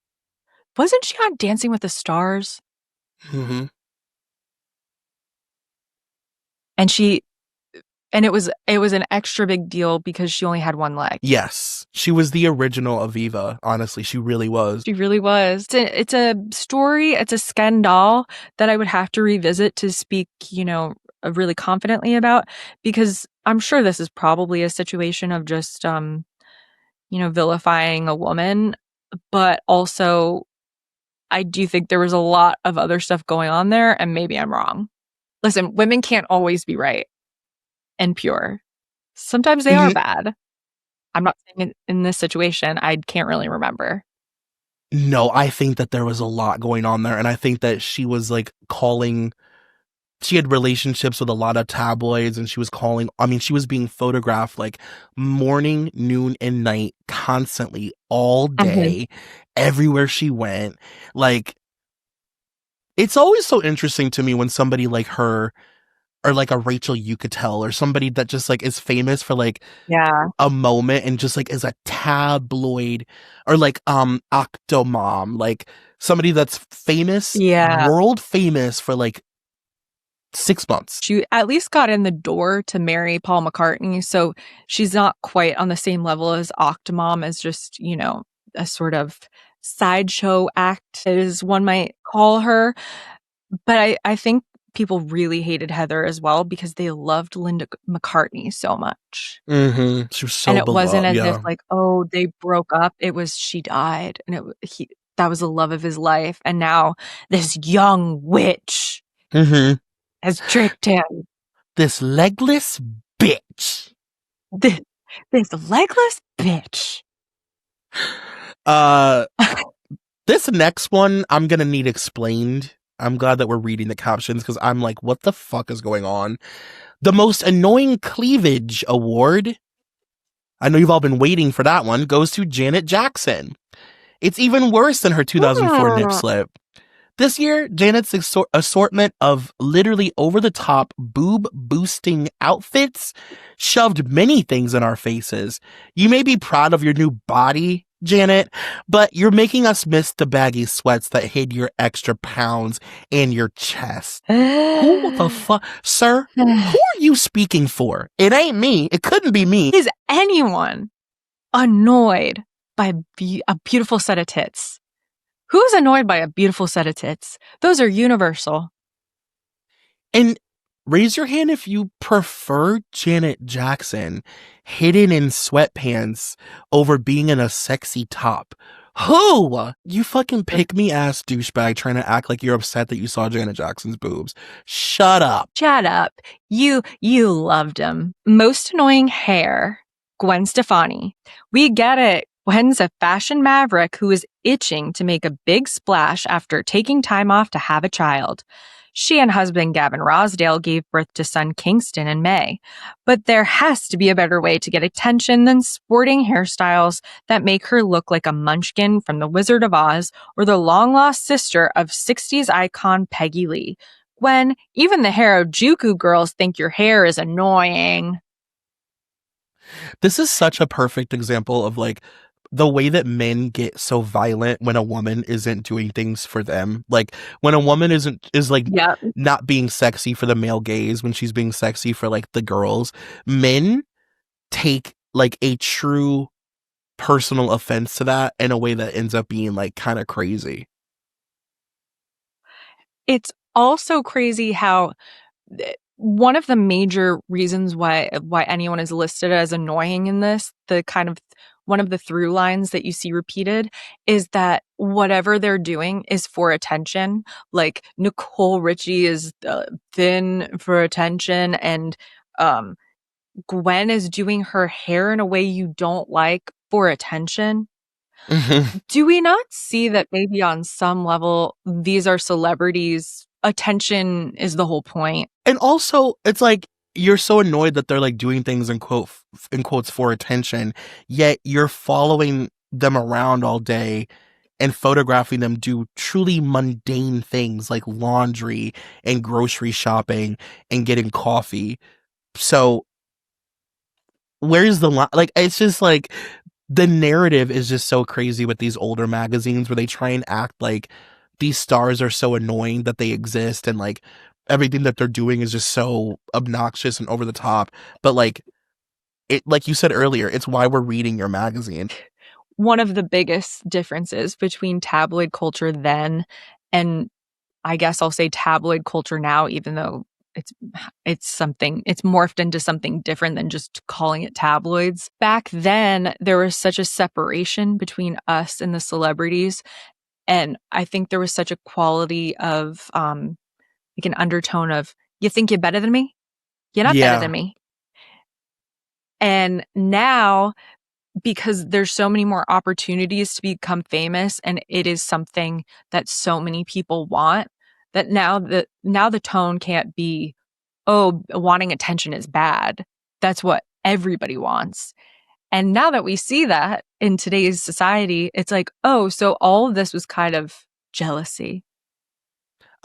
Wasn't she on Dancing with the Stars? Mm-hmm. And it was an extra big deal because she only had one leg. Yes. She was the original Aviva. Honestly, she really was. She really was. It's a story, it's a scandal that I would have to revisit to speak, really confidently about, because I'm sure this is probably a situation of just, vilifying a woman, but also I do think there was a lot of other stuff going on there, and maybe I'm wrong. Listen, women can't always be right and pure. Sometimes they are bad. I'm not saying in this situation, I can't really remember. No, I think that there was a lot going on there, and I think that she was like she had relationships with a lot of tabloids, and she was being photographed like morning, noon, and night, constantly, all day, everywhere she went. Like, it's always so interesting to me when somebody like her, or like a Rachel Yucatel, or somebody that just like is famous for like a moment and just like is a tabloid, or like Octomom, like somebody that's famous, world famous for like 6 months. She at least got in the door to marry Paul McCartney, so she's not quite on the same level as Octomom, as just, a sort of sideshow act, as one might call her. But I think people really hated Heather as well because they loved Linda McCartney so much. Mm-hmm. She was And so it wasn't beloved. as if Yeah. like, oh, they broke up. It was she died, and that was the love of his life. And now this young witch Mm-hmm. has tricked him. This legless bitch. This legless bitch. This next one I'm gonna need explained. I'm glad that we're reading the captions because I'm like, what the fuck is going on? The most annoying cleavage award, I know you've all been waiting for that one, goes to Janet Jackson. It's even worse than her 2004 nip slip. This year, Janet's assortment of literally over-the-top boob-boosting outfits shoved many things in our faces. You may be proud of your new body, Janet, but you're making us miss the baggy sweats that hid your extra pounds and your chest. Who the fuck? Sir, who are you speaking for? It ain't me. It couldn't be me. Is anyone annoyed by a beautiful set of tits? Who's annoyed by a beautiful set of tits? Those are universal. And raise your hand if you prefer Janet Jackson hidden in sweatpants over being in a sexy top. Who? You fucking pick-me ass douchebag trying to act like you're upset that you saw Janet Jackson's boobs. Shut up. Shut up. You loved him. Most annoying hair. Gwen Stefani. We get it. Gwen's a fashion maverick who is itching to make a big splash after taking time off to have a child. She and husband Gavin Rosdale gave birth to son Kingston in May. But there has to be a better way to get attention than sporting hairstyles that make her look like a munchkin from The Wizard of Oz or the long-lost sister of 60s icon Peggy Lee. Gwen, even the Harajuku girls think your hair is annoying. This is such a perfect example of like the way that men get so violent when a woman isn't doing things for them. Like when a woman is not being sexy for the male gaze, when she's being sexy for like the girls, men take like a true personal offense to that in a way that ends up being like kind of crazy. It's also crazy how one of the major reasons why anyone is listed as annoying in this, the kind of one of the through lines that you see repeated is that whatever they're doing is for attention. Like Nicole Richie is thin for attention, and Gwen is doing her hair in a way you don't like for attention. Mm-hmm. Do we not see that maybe on some level these are celebrities? Attention is the whole point. And also, it's like you're so annoyed that they're like doing things in quotes for attention, yet you're following them around all day and photographing them do truly mundane things like laundry and grocery shopping and getting coffee. So where's the line? Like, it's just like the narrative is just so crazy with these older magazines where they try and act like these stars are so annoying that they exist and like everything that they're doing is just so obnoxious and over the top. But like you said earlier, it's why we're reading your magazine. One of the biggest differences between tabloid culture then and I guess I'll say tabloid culture now, even though it's morphed into something different than just calling it tabloids. Back then, there was such a separation between us and the celebrities. And I think there was such a quality of like an undertone of, you think you're better than me? You're not better than me. And now, because there's so many more opportunities to become famous, and it is something that so many people want, that now the tone can't be, oh, wanting attention is bad. That's what everybody wants. And now that we see that in today's society, it's like, oh, so all of this was kind of jealousy.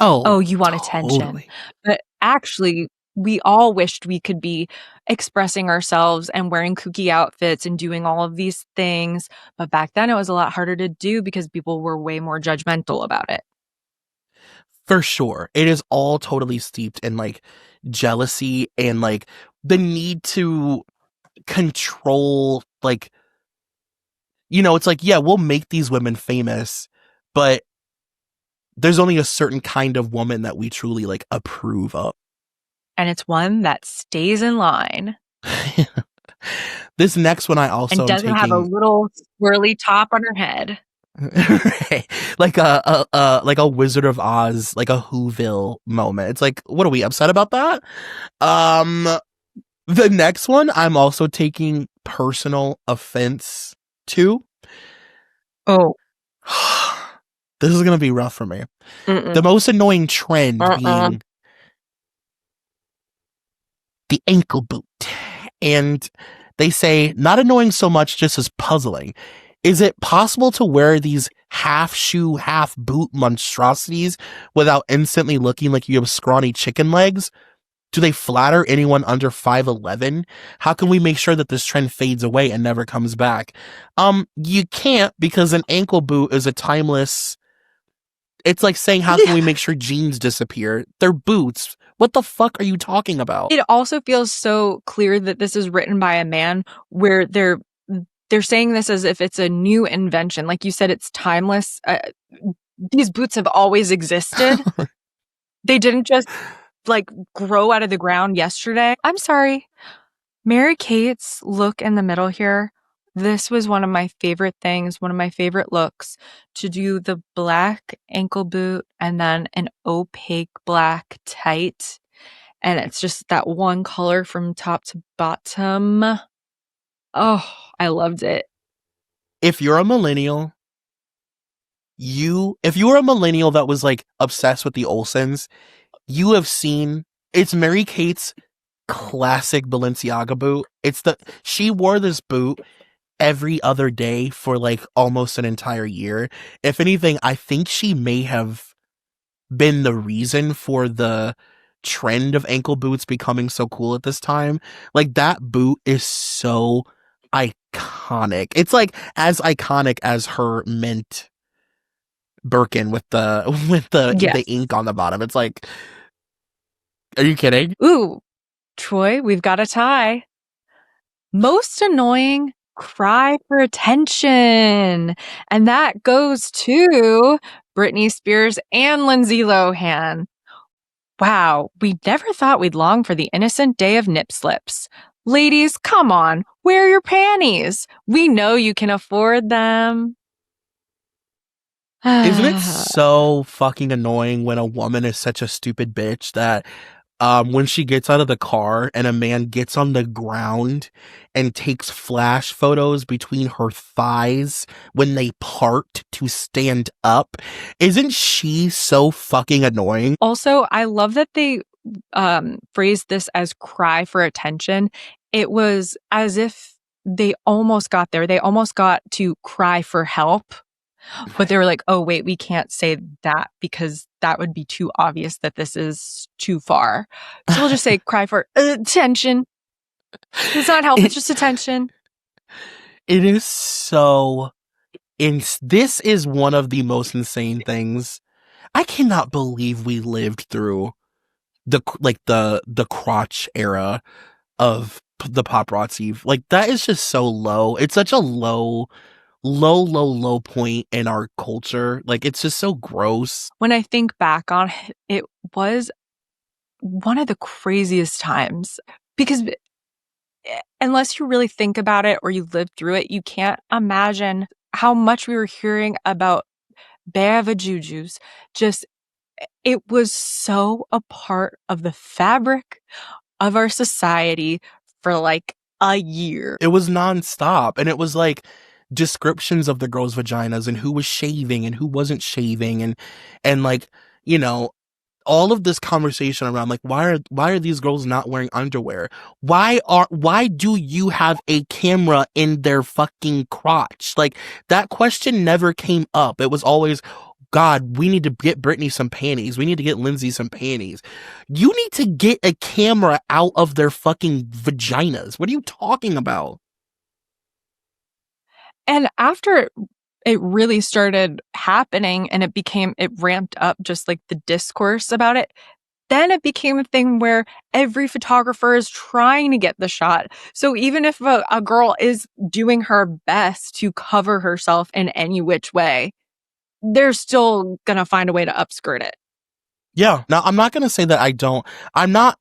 Oh, you want attention. But actually, we all wished we could be expressing ourselves and wearing kooky outfits and doing all of these things. But back then, it was a lot harder to do because people were way more judgmental about it. For sure. It is all totally steeped in like jealousy and like the need to control like it's like, yeah, we'll make these women famous, but there's only a certain kind of woman that we truly like approve of. And it's one that stays in line. This next one I also and doesn't have a little swirly top on her head. like a Wizard of Oz, like a Whoville moment. It's like, what are we upset about that? The next one I'm also taking personal offense to. Oh. This is gonna be rough for me. The most annoying trend being the ankle boot. And they say, not annoying so much, just as puzzling. Is it possible to wear these half shoe, half boot monstrosities without instantly looking like you have scrawny chicken legs? Do they flatter anyone under 5'11"? How can we make sure that this trend fades away and never comes back? You can't, because an ankle boot is a timeless... It's like saying, how can we make sure jeans disappear? They're boots. What the fuck are you talking about? It also feels so clear that this is written by a man, where they're saying this as if it's a new invention. Like you said, it's timeless. These boots have always existed. They didn't just like grow out of the ground yesterday. I'm sorry. Mary-Kate's look in the middle here, this was one of my favorite things, one of my favorite looks, to do the black ankle boot and then an opaque black tight. And it's just that one color from top to bottom. Oh, I loved it. If you're a millennial, if you were a millennial that was like obsessed with the Olsens, you have seen, it's Mary-Kate's classic Balenciaga boot. She wore this boot every other day for like almost an entire year. If anything, I think she may have been the reason for the trend of ankle boots becoming so cool at this time. Like, that boot is so iconic. It's like as iconic as her mint Birkin with the ink on the bottom. It's like, are you kidding? Ooh, Troy, we've got a tie. Most annoying, cry for attention. And that goes to Britney Spears and Lindsay Lohan. Wow, we never thought we'd long for the innocent day of nip slips. Ladies, come on, wear your panties. We know you can afford them. Isn't it so fucking annoying when a woman is such a stupid bitch that when she gets out of the car and a man gets on the ground and takes flash photos between her thighs when they part to stand up? Isn't she so fucking annoying? Also, I love that they phrased this as cry for attention. It was as if they almost got there. They almost got to cry for help. But they were like, oh, wait, we can't say that because that would be too obvious that this is too far. So we'll just say cry for attention. It's not help, it's just attention. It is so... This is one of the most insane things. I cannot believe we lived through the crotch era of the paparazzi. Like, that is just so low. It's such a low point in our culture. Like, it's just so gross. When I think back on it, it was one of the craziest times, because unless you really think about it or you lived through it, you can't imagine how much we were hearing about Beva Jujus. Just, it was so a part of the fabric of our society for like a year. It was nonstop. And it was like descriptions of the girls' vaginas and who was shaving and who wasn't shaving and like, all of this conversation around like, why are these girls not wearing underwear? Why do you have a camera in their fucking crotch? Like, that question never came up. It was always, God, we need to get Britney some panties. We need to get Lindsay some panties. You need to get a camera out of their fucking vaginas. What are you talking about? And after it really started happening and it ramped up, just like the discourse about it, then it became a thing where every photographer is trying to get the shot. So even if a girl is doing her best to cover herself in any which way, they're still going to find a way to upskirt it. Yeah. Now, I'm not going to say that I'm not.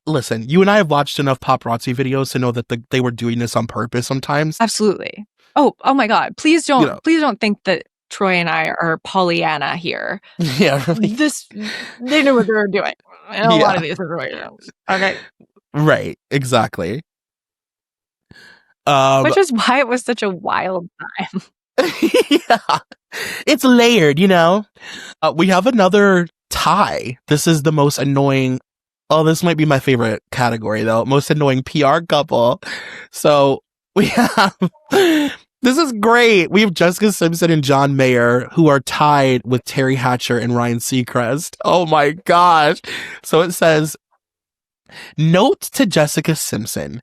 Listen, you and I have watched enough paparazzi videos to know that they were doing this on purpose sometimes. Absolutely. Oh my God. Please don't think that Troy and I are Pollyanna here. Yeah. Really. They knew what they were doing in a lot of these situations. Okay. Right. Exactly. Which is why it was such a wild time. Yeah. It's layered, you know? We have another tie. This is the most annoying. Oh, this might be my favorite category, though. Most annoying PR couple. So we have. This is great. We have Jessica Simpson and John Mayer, who are tied with Terry Hatcher and Ryan Seacrest. Oh my gosh. So it says, note to Jessica Simpson,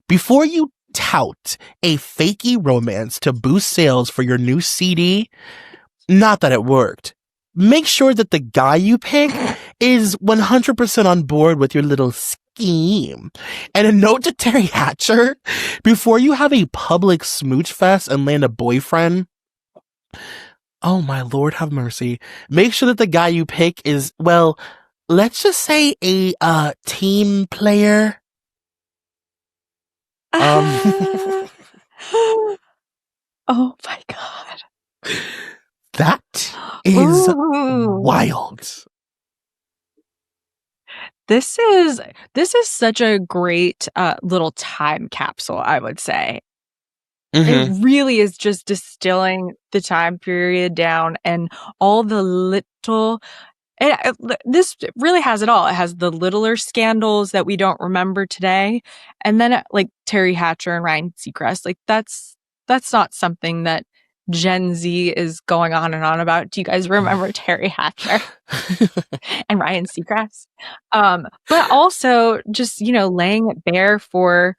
before you tout a fakey romance to boost sales for your new CD, not that it worked. Make sure that the guy you pick is 100% on board with your little scheme. And a note to Terry Hatcher, before you have a public smooch fest and land a boyfriend, oh my Lord have mercy, make sure that the guy you pick is, well, let's just say a team player. Oh my God. That is wild. This is such a great little time capsule, I would say. Mm-hmm. It really is just distilling the time period down and all the little. This really has it all. It has the littler scandals that we don't remember today, and then like Terry Hatcher and Ryan Seacrest. Like that's not something that Gen Z is going on and on about. Do you guys remember Terry Hatcher and Ryan Seacrest? But also just, laying it bare for,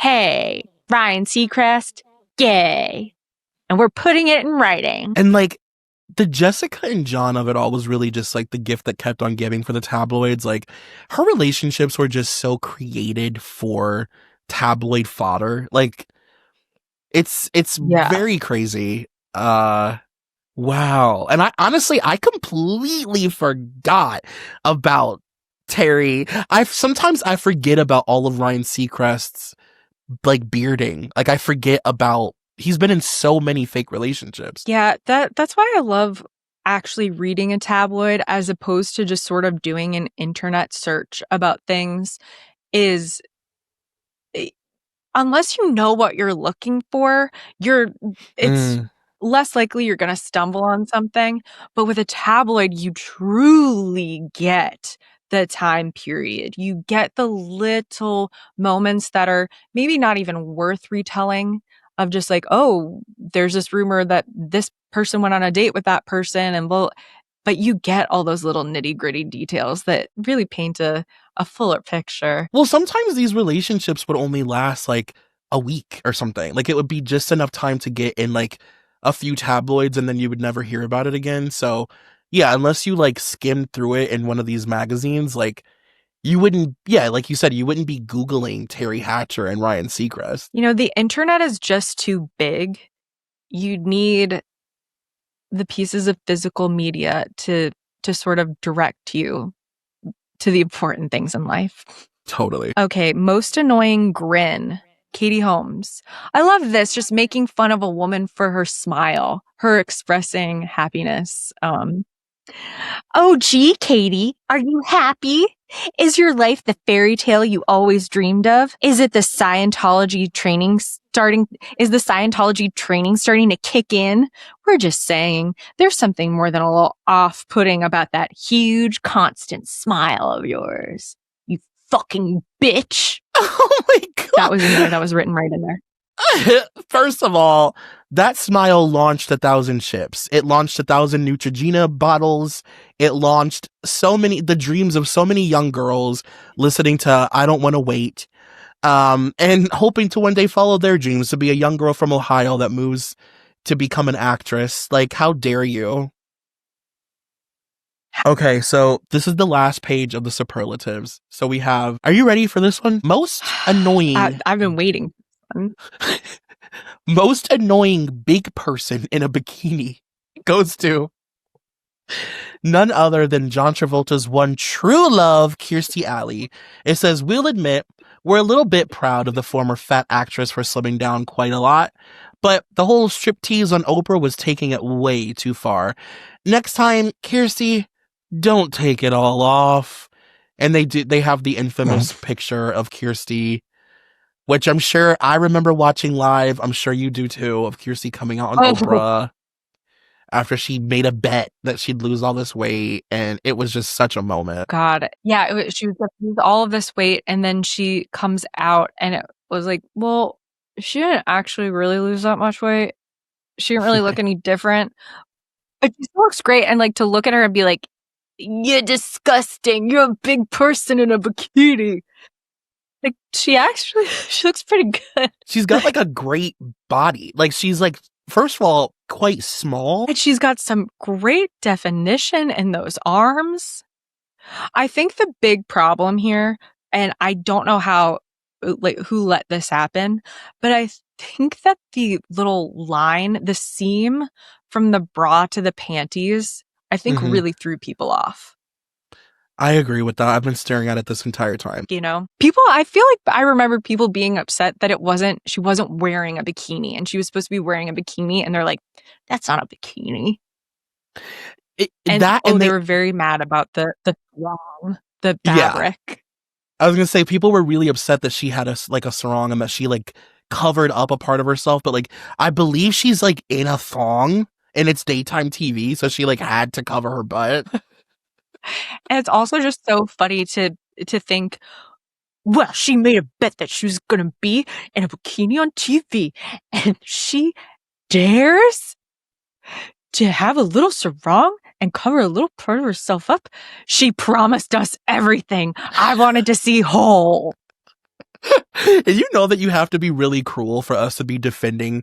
hey, Ryan Seacrest, gay. And we're putting it in writing. And like the Jessica and John of it all was really just like the gift that kept on giving for the tabloids. Like her relationships were just so created for tabloid fodder. Like it's very crazy. Wow. And I completely forgot about Terry. Sometimes I forget about all of Ryan Seacrest's like bearding. Like I forget about, he's been in so many fake relationships. Yeah, that's why I love actually reading a tabloid as opposed to just sort of doing an internet search about things. Is unless you know what you're looking for, it's less likely you're going to stumble on something. But with a tabloid, you truly get the time period. You get the little moments that are maybe not even worth retelling, of just like, oh, there's this rumor that this person went on a date with that person, and but you get all those little nitty-gritty details that really paint a fuller picture. Well, sometimes these relationships would only last like a week or something. Like it would be just enough time to get in like a few tabloids and then you would never hear about it again. So yeah, unless you like skimmed through it in one of these magazines, like you wouldn't, like you said, you wouldn't be Googling Terry Hatcher and Ryan Seacrest. The internet is just too big. You need the pieces of physical media to sort of direct you to the important things in life. Totally. Okay, most annoying grin. Katie Holmes. I love this, just making fun of a woman for her smile, her expressing happiness. Oh, gee, Katie, are you happy? Is your life the fairy tale you always dreamed of? Is it the Scientology training starting? Is the Scientology training starting to kick in? We're just saying there's something more than a little off-putting about that huge, constant smile of yours. You fucking bitch. Oh my God. That was in there. That was written right in there. First of all, that smile launched 1,000 ships. It launched 1,000 Neutrogena bottles. It launched the dreams of so many young girls listening to I Don't Want to Wait, and hoping to one day follow their dreams to be a young girl from Ohio that moves to become an actress. Like, how dare you? Okay, so this is the last page of the superlatives. So we have, are you ready for this one? Most annoying. I've been waiting. Most annoying big person in a bikini goes to none other than John Travolta's one true love, Kirstie Alley. It says, we'll admit we're a little bit proud of the former fat actress for slimming down quite a lot, but the whole striptease on Oprah was taking it way too far. Next time, Kirstie, don't take it all off. And they have the infamous picture of Kirstie, which I'm sure I remember watching live. I'm sure you do too, of Kirstie coming out on Oprah after she made a bet that she'd lose all this weight. And it was just such a moment. God. Yeah, she was going to lose all of this weight, and then she comes out and it was like, well, she didn't actually really lose that much weight. She didn't really look any different. But she still looks great. And like to look at her and be like, you're disgusting. You're a big person in a bikini. Like she looks pretty good. She's got like a great body. Like she's like, first of all, quite small. And she's got some great definition in those arms. I think the big problem here, and I don't know how, like, who let this happen, but I think that the little line, the seam from the bra to the panties, I think really threw people off. I agree with that. I've been staring at it this entire time. You know, I feel like I remember people being upset that she wasn't wearing a bikini and she was supposed to be wearing a bikini, and they're like, that's not a bikini. They were very mad about the fabric. Yeah. I was going to say, people were really upset that she had a sarong and that she like covered up a part of herself, but like, I believe she's like in a thong and it's daytime TV. So she like had to cover her butt. And it's also just so funny to think, well, she made a bet that she was going to be in a bikini on TV, and she dares to have a little sarong and cover a little part of herself up. She promised us everything. I wanted to see whole. And you know that you have to be really cruel for us to be defending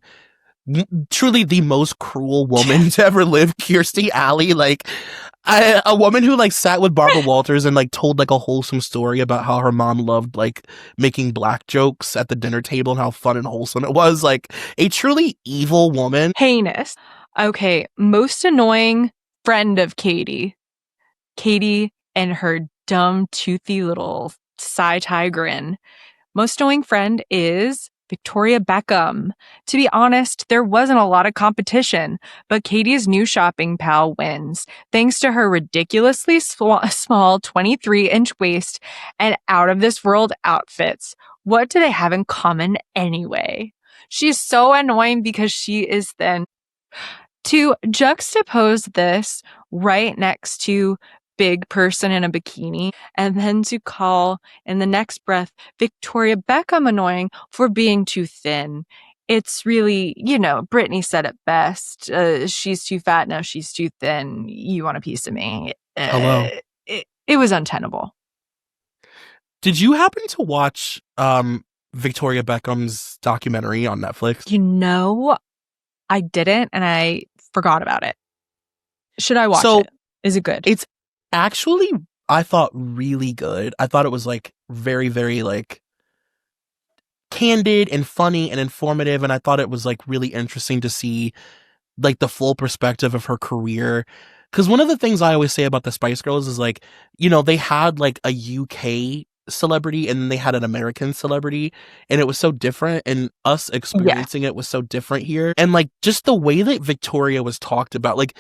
truly the most cruel woman to ever live, Kirstie Alley. Like, a woman who like sat with Barbara Walters and like told like a wholesome story about how her mom loved like making black jokes at the dinner table and how fun and wholesome it was. Like a truly evil woman. Heinous. Okay, most annoying friend of Katie. Katie and her dumb, toothy little side-tie grin. Most annoying friend is Victoria Beckham. To be honest, there wasn't a lot of competition, but Katie's new shopping pal wins, thanks to her ridiculously small 23-inch waist and out-of-this-world outfits. What do they have in common anyway? She's so annoying because she is thin. To juxtapose this right next to big person in a bikini, and then to call in the next breath Victoria Beckham annoying for being too thin. It's really, Britney said it best. She's too fat, now she's too thin. You want a piece of me. Hello. It was untenable. Did you happen to watch Victoria Beckham's documentary on Netflix? I didn't, and I forgot about it. Should I watch it? Is it good? It's actually, I thought, really good. I thought it was like very, very like candid and funny and informative, and I thought it was like really interesting to see like the full perspective of her career. Because one of the things I always say about the Spice Girls is like, they had like a UK celebrity and then they had an American celebrity, and it was so different, and us experiencing it was so different here. And like just the way that Victoria was talked about, like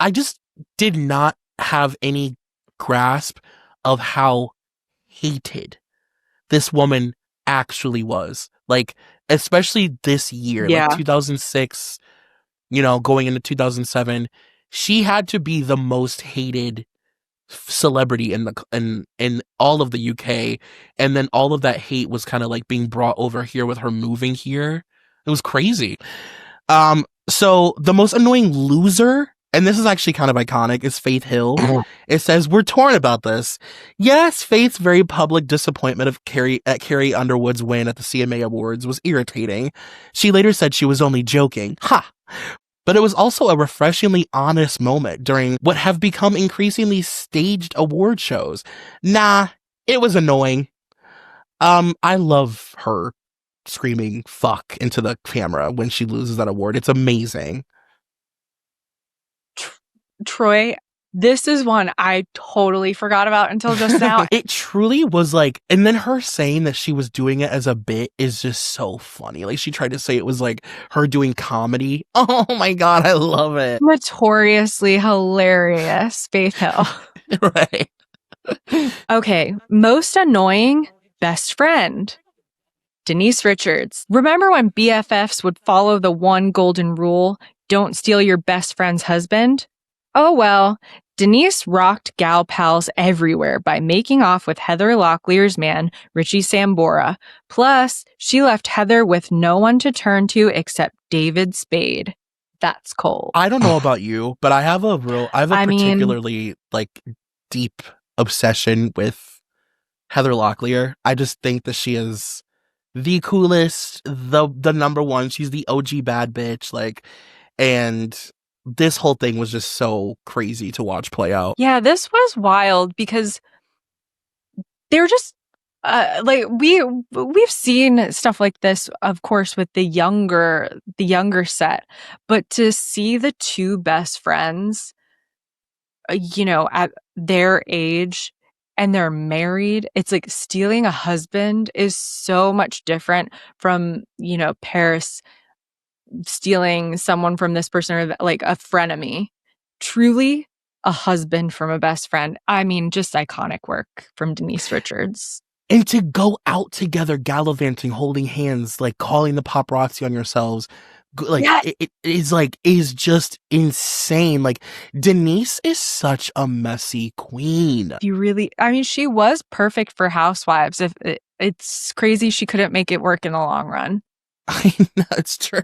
I just did not have any grasp of how hated this woman actually was. Like, especially this year, like 2006, going into 2007, she had to be the most hated celebrity in all of the UK, and then all of that hate was kind of like being brought over here with her moving here. It was crazy. So the most annoying loser, and this is actually kind of iconic, is Faith Hill. It says, we're torn about this. Yes, Faith's very public disappointment of Carrie Underwood's win at the CMA Awards was irritating. She later said she was only joking. Ha! But it was also a refreshingly honest moment during what have become increasingly staged award shows. Nah, it was annoying. I love her screaming fuck into the camera when she loses that award. It's amazing. Troy, this is one I totally forgot about until just now. It truly was like, and then her saying that she was doing it as a bit is just so funny. Like, she tried to say it was like her doing comedy. Oh my God, I love it. Notoriously hilarious, Faith Hill. Right. Okay, most annoying best friend. Denise Richards. Remember when BFFs would follow the one golden rule, don't steal your best friend's husband? Oh well, Denise rocked gal pals everywhere by making off with Heather Locklear's man, Richie Sambora. Plus, she left Heather with no one to turn to except David Spade. That's cold. I don't know about you, but I have a particularly like deep obsession with Heather Locklear. I just think that she is the coolest, the number one. She's the OG bad bitch. Like, and this whole thing was just so crazy to watch play out. Yeah, this was wild because they were just like we've seen stuff like this, of course, with the younger set, but to see the two best friends, at their age and they're married, it's like stealing a husband is so much different from, Paris stealing someone from this person or like a frenemy. Truly a husband from a best friend. I mean, just iconic work from Denise Richards. And to go out together, gallivanting, holding hands, like calling the paparazzi on yourselves. Like, yes. It is just insane. Like, Denise is such a messy queen. She was perfect for Housewives. It's crazy she couldn't make it work in the long run. I know, it's true.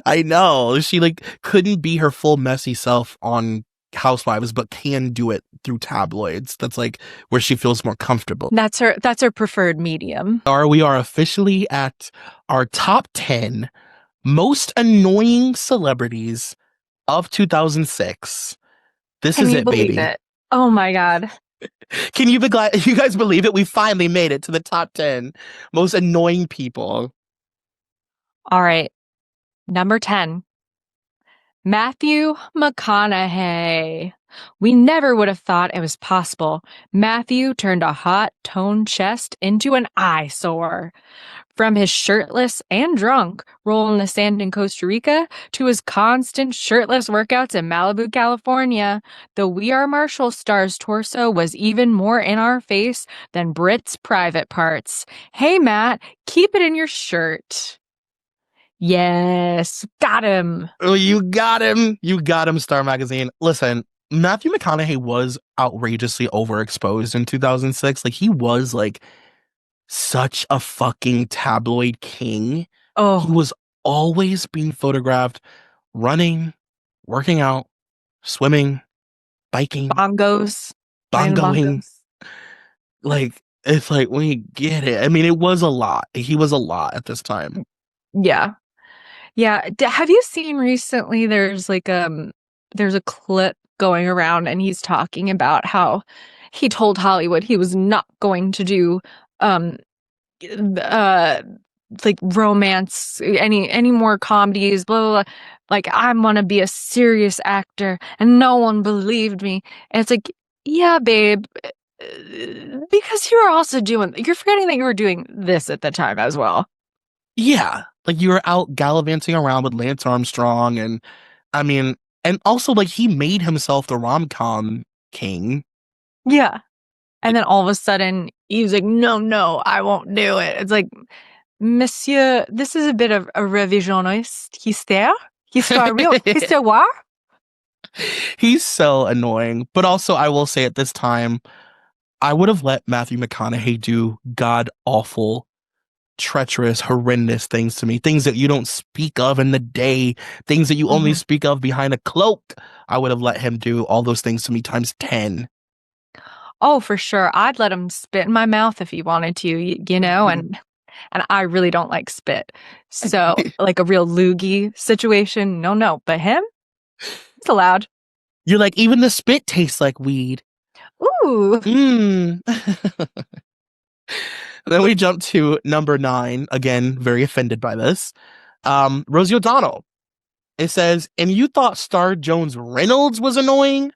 I know. She couldn't be her full messy self on Housewives, but can do it through tabloids. That's where she feels more comfortable. That's her preferred medium. We are officially at our top 10 most annoying celebrities of 2006. This is it, baby. It? Oh my God. Can you guys believe it? We finally made it to the top 10 most annoying people. All right. Number 10. Matthew McConaughey. We never would have thought it was possible. Matthew turned a hot, toned chest into an eyesore. From his shirtless and drunk roll in the sand in Costa Rica to his constant shirtless workouts in Malibu, California, the We Are Marshall star's torso was even more in our face than Brit's private parts. Hey, Matt, keep it in your shirt. Yes, got him. Oh, you got him. You got him, Star Magazine. Listen, Matthew McConaughey was outrageously overexposed in 2006. He was such a fucking tabloid king. Oh, he was always being photographed running, working out, swimming, biking, bongoing. It's we get it. I mean, it was a lot. He was a lot at this time. Yeah. Have you seen recently? There's there's a clip going around, and he's talking about how he told Hollywood he was not going to do romance, any more comedies, blah, blah, blah. I want to be a serious actor, and no one believed me. And it's yeah, babe, because you're forgetting that you were doing this at the time as well. Yeah, you were out gallivanting around with Lance Armstrong, and and also he made himself the rom-com king. Yeah. And then all of a sudden, he was no, I won't do it. It's Monsieur, this is a bit of a revisionist. He's what? He's so annoying. But also, I will say at this time, I would have let Matthew McConaughey do god-awful, treacherous, horrendous things to me. Things that you don't speak of in the day. Things that you only speak of behind a cloak. I would have let him do all those things to me times 10. Oh, for sure. I'd let him spit in my mouth if he wanted to, and and I really don't like spit. So like a real loogie situation, no. But him, it's allowed. You're like, even the spit tastes like weed. Ooh. Then we jump to number 9. Again, very offended by this. Rosie O'Donnell. It says, and you thought Star Jones Reynolds was annoying?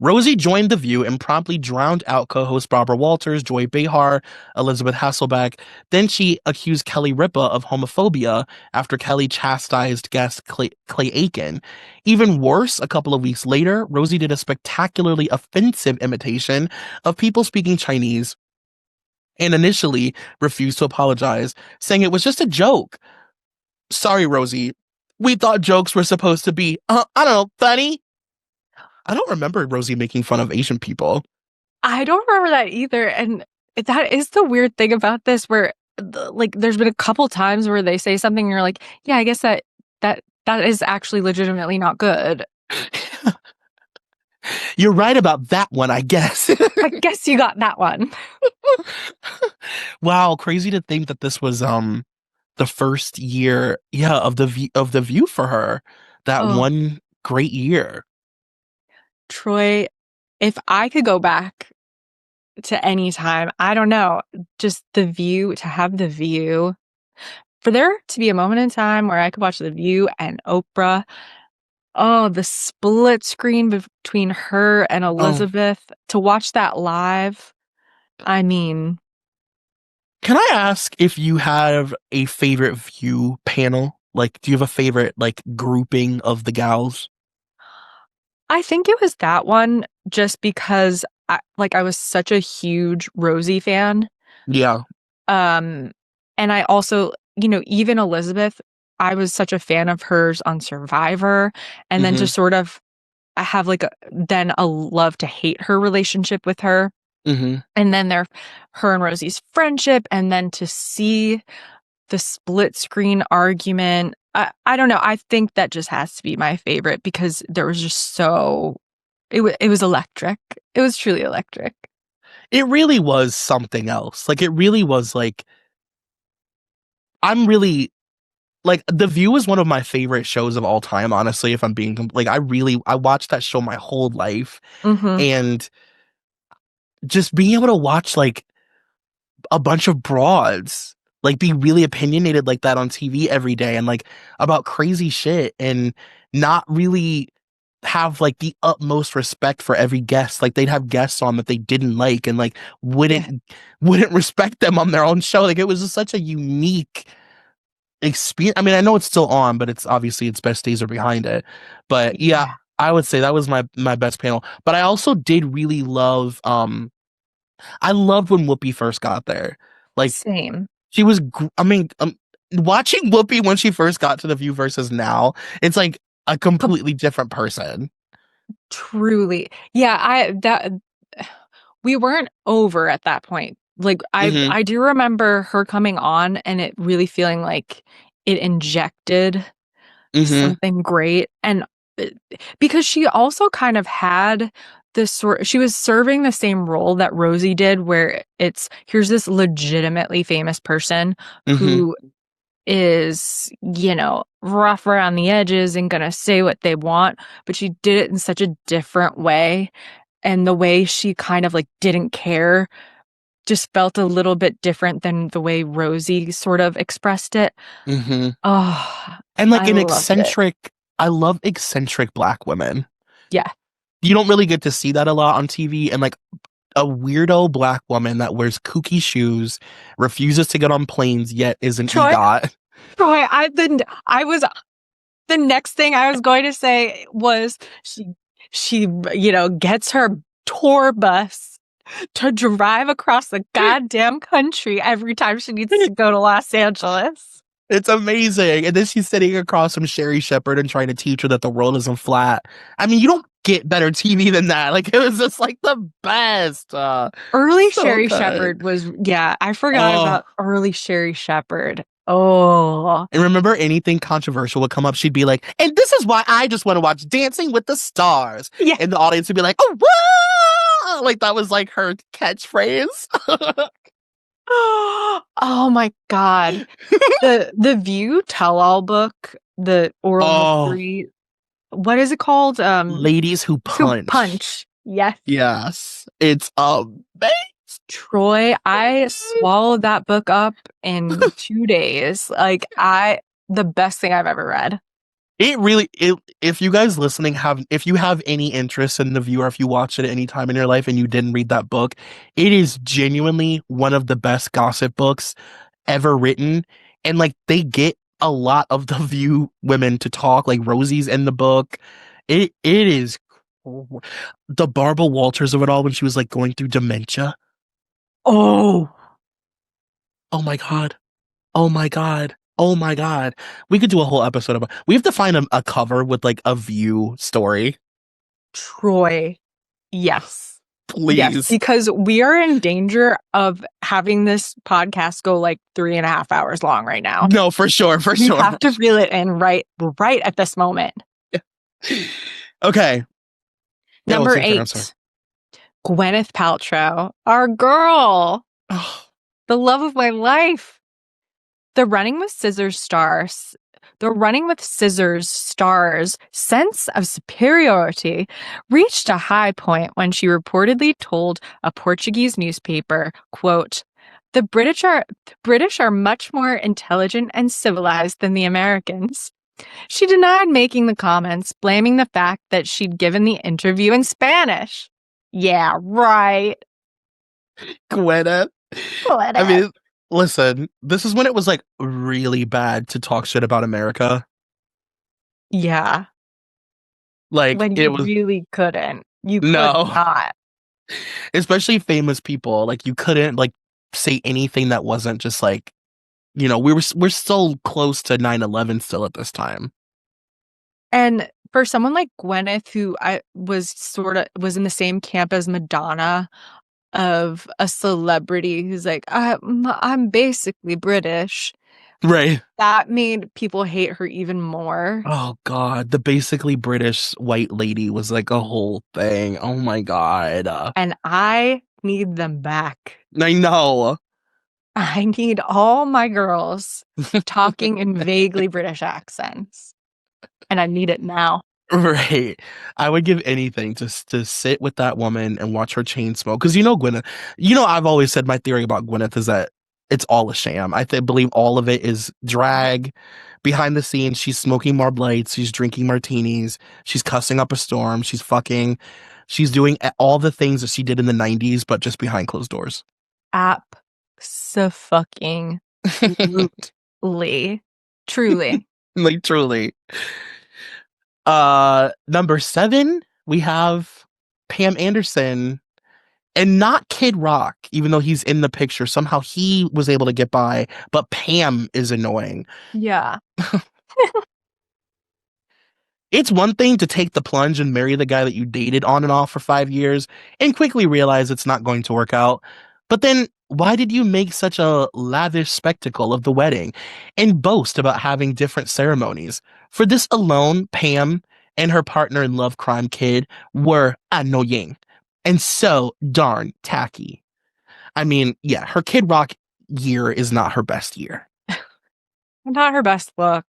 Rosie joined The View and promptly drowned out co-host Barbara Walters, Joy Behar, Elizabeth Hasselbeck. Then she accused Kelly Ripa of homophobia after Kelly chastised guest Clay Aiken. Even worse, a couple of weeks later, Rosie did a spectacularly offensive imitation of people speaking Chinese and initially refused to apologize, saying it was just a joke. Sorry, Rosie. We thought jokes were supposed to be, I don't know, funny. I don't remember Rosie making fun of Asian people. I don't remember that either. And that is the weird thing about this, where like there's been a couple times where they say something and you're like, yeah, I guess that is actually legitimately not good. You're right about that one, I guess. I guess you got that one. Wow, crazy to think that this was the first year, of the View for her. That one great year. Troy, if I could go back to any time, I don't know, just The View, to have The View, for there to be a moment in time where I could watch The View and Oprah. Oh, the split screen between her and Elizabeth, to watch that live. I mean, can I ask if you have a favorite View panel? Like, do you have a favorite like grouping of the gals? I think it was that one, just because I was such a huge Rosie fan. Yeah. And I also, even Elizabeth, I was such a fan of hers on Survivor. And then to sort of, I have then a love to hate her relationship with her. Mm-hmm. And then her and Rosie's friendship. And then to see the split screen argument. I don't know. I think that just has to be my favorite, because there was just it was electric. It was truly electric. It really was something else. Like, it really was like, I'm really like, The View is one of my favorite shows of all time, honestly, if I'm being like, I watched that show my whole life. Mm-hmm. And just being able to watch like a bunch of broads like be really opinionated like that on TV every day, and like about crazy shit, and not really have like the utmost respect for every guest. Like, they'd have guests on that they didn't like, and like wouldn't respect them on their own show. Like, it was just such a unique experience. I mean, I know it's still on, but it's obviously its best days are behind it. But yeah, I would say that was my best panel. But I also did really love I loved when Whoopi first got there. Like, same. She was, watching Whoopi when she first got to The View versus now, it's like a completely different person. Truly. Yeah, we weren't over at that point. Like, I do remember her coming on and it really feeling like it injected something great. And because she also kind of had she was serving the same role that Rosie did, where here's this legitimately famous person who is, rough around the edges and gonna say what they want, but she did it in such a different way. And the way she kind of like didn't care just felt a little bit different than the way Rosie sort of expressed it. Oh, and like an eccentric, I love eccentric Black women. Yeah. You don't really get to see that a lot on TV, and like a weirdo Black woman that wears kooky shoes, refuses to get on planes, yet is an EGOT. Troy, the next thing I was going to say was she gets her tour bus to drive across the goddamn country every time she needs to go to Los Angeles. It's amazing. And then she's sitting across from Sherry Shepherd and trying to teach her that the world isn't flat. I mean, you don't get better TV than that. Like, it was just like the best. Early Sherry Shepherd was, I forgot about early Sherry Shepherd. Oh. And remember, anything controversial would come up, she'd be like, and this is why I just want to watch Dancing with the Stars. Yeah. And the audience would be like, oh, whoa! Like, that was like her catchphrase. Oh my God. The View tell-all book, the oral history. What is it called? Ladies Who Who Punch. Punch. Yes. Yes. It's amazing. Troy, I swallowed that book up in 2 days. Like the best thing I've ever read. If you guys listening if you have any interest in The View, or if you watch it at any time in your life and you didn't read that book, it is genuinely one of the best gossip books ever written. And like, they get a lot of The View women to talk, like Rosie's in the book. It is the Barbara Walters of it all, when she was like going through dementia. Oh my God. Oh my God. Oh my God. We could do a whole episode about. We have to find a cover with like a View story. Troy. Yes. Please. Yes, because we are in danger of having this podcast go like 3.5 hours long right now. No, for sure. You have to reel it in right at this moment. Okay. Number 8. Gwyneth Paltrow. Our girl. The love of my life. The Running with Scissors stars' sense of superiority reached a high point when she reportedly told a Portuguese newspaper, quote, "The British are much more intelligent and civilized than the Americans." She denied making the comments, blaming the fact that she'd given the interview in Spanish. Yeah, right. Gwyneth. I mean, listen, this is when it was like really bad to talk shit about America. Yeah. Like, when you really couldn't. You could not. Especially famous people. Like, you couldn't like say anything that wasn't just like, you know, we're so close to 9/11 still at this time. And for someone like Gwyneth, who was in the same camp as Madonna, of a celebrity who's like, I'm basically British. Right. That made people hate her even more. Oh God, the basically British white lady was like a whole thing. Oh my God. And I need them back. I know. I need all my girls talking in vaguely British accents. And I need it now. Right. I would give anything to sit with that woman and watch her chain smoke. Because Gwyneth, I've always said my theory about Gwyneth is that it's all a sham. I believe all of it is drag. Behind the scenes, she's smoking Marb Lights, she's drinking martinis, she's cussing up a storm, she's fucking, she's doing all the things that she did in the 90s, but just behind closed doors. Truly. Like, truly. Number 7, we have Pam Anderson, and not Kid Rock, even though he's in the picture. Somehow he was able to get by, but Pam is annoying. Yeah. It's one thing to take the plunge and marry the guy that you dated on and off for 5 years and quickly realize it's not going to work out. But then why did you make such a lavish spectacle of the wedding and boast about having different ceremonies? For this alone, Pam and her partner in Love Crime Kid were annoying and so darn tacky. I mean, yeah, her Kid Rock year is not her best year. Not her best look.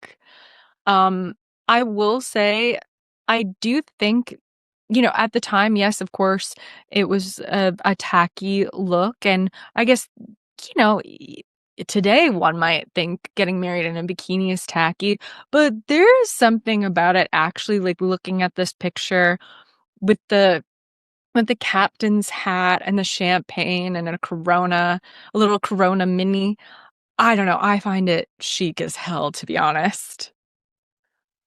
I will say, I do think, at the time, yes, of course, it was a tacky look. And I guess, today one might think getting married in a bikini is tacky, but there is something about it actually, like looking at this picture with the captain's hat and the champagne and a little Corona mini. I don't know. I find it chic as hell, to be honest.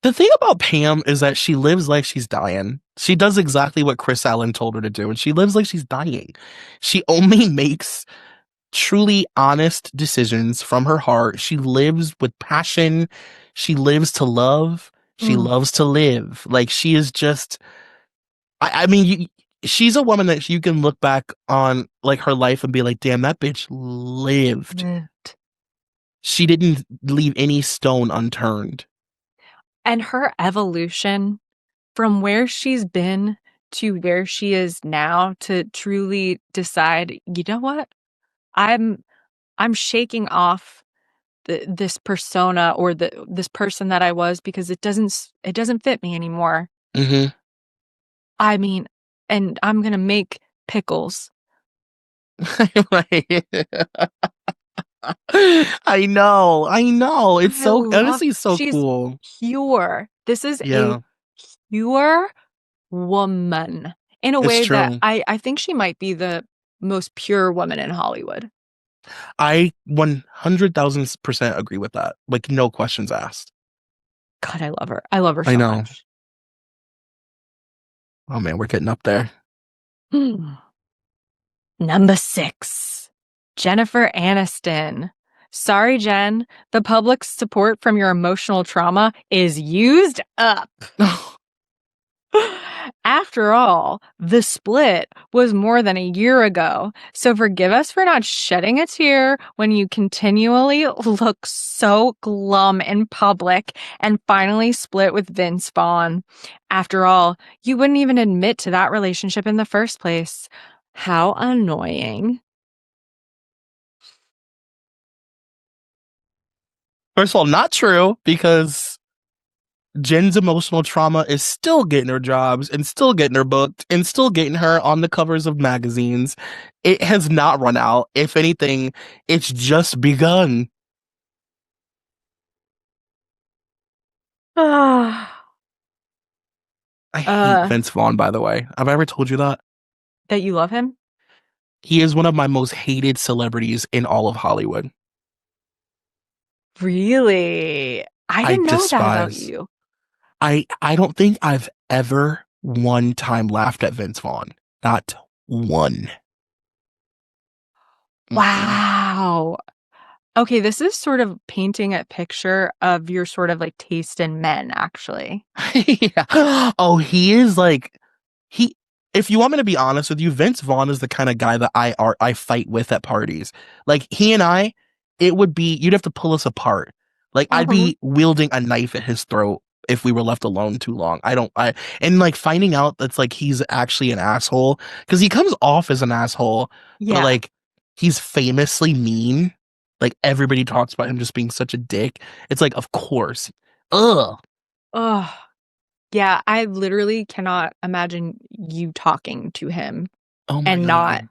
The thing about Pam is that she lives like she's dying. She does exactly what Chris Allen told her to do, and she lives like she's dying. She only makes truly honest decisions from her heart. She lives with passion. She lives to love. She loves to live. Like, she is just, I mean, she's a woman that you can look back on like her life and be like, damn, that bitch lived. She didn't leave any stone unturned. And her evolution from where she's been to where she is now, to truly decide, you know what? I'm I'm shaking off this persona or this person that I was because it doesn't fit me anymore. Mm-hmm. I mean, and I'm gonna make pickles. I know. It's so honestly so She's cool. pure. This is a Yeah, pure woman in a it's way that true. I think she might be the most pure woman in Hollywood. I 100,000% agree with that. Like, no questions asked. God, I love her. I love her I so know. much. Oh man, we're getting up there. Number 6, Jennifer Aniston. Sorry, Jen. The public's support from your emotional trauma is used up. After all, the split was more than a year ago, so forgive us for not shedding a tear when you continually look so glum in public and finally split with Vince Vaughn. After all, you wouldn't even admit to that relationship in the first place. How annoying. First of all, not true, because Jen's emotional trauma is still getting her jobs and still getting her booked and still getting her on the covers of magazines. It has not run out. If anything, it's just begun. Ah, I hate Vince Vaughn, by the way. Have I ever told you that? that you love him? He is one of my most hated celebrities in all of Hollywood. Really? I I didn't know that about despise. you. I don't think I've ever one time laughed at Vince Vaughn. Not one. Mm-mm. Wow. Okay, this is sort of painting a picture of your sort of like taste in men, actually. Yeah. Oh, he is like he. If you want me to be honest with you, Vince Vaughn is the kind of guy that I fight with at parties. Like he and I, it would be you'd have to pull us apart. Like I'd be wielding a knife at his throat if we were left alone too long. And like finding out that's like he's actually an asshole because he comes off as an asshole, but Yeah. like he's famously mean. Like everybody talks about him just being such a dick. It's like, of course. Ugh. Ugh. Yeah, I literally cannot imagine you talking to him Oh my and not. God.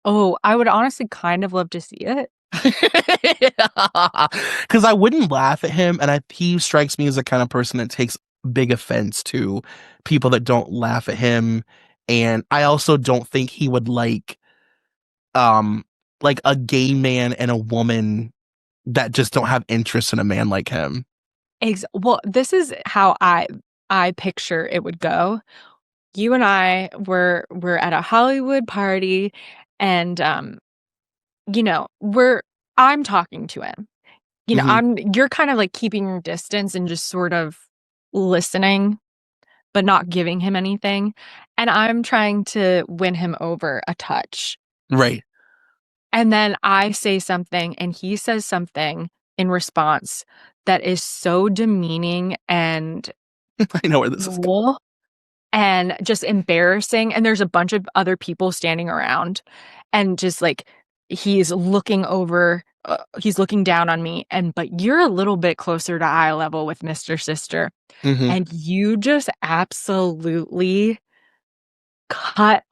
Oh, I would honestly kind of love to see it. Because I wouldn't laugh at him, and he strikes me as the kind of person that takes big offense to people that don't laugh at him. And I also don't think he would like a gay man and a woman that just don't have interest in a man like him. Well, this is how I picture it would go. You and I were at a Hollywood party, and I'm talking to him. You're kind of like keeping your distance and just sort of listening, but not giving him anything. And I'm trying to win him over a touch. Right. And then I say something and he says something in response that is so demeaning and I know where this is going. And just embarrassing. And there's a bunch of other people standing around and just like he's looking over, he's looking down on me. But you're a little bit closer to eye level with Mr. Sister. Mm-hmm. And you just absolutely cut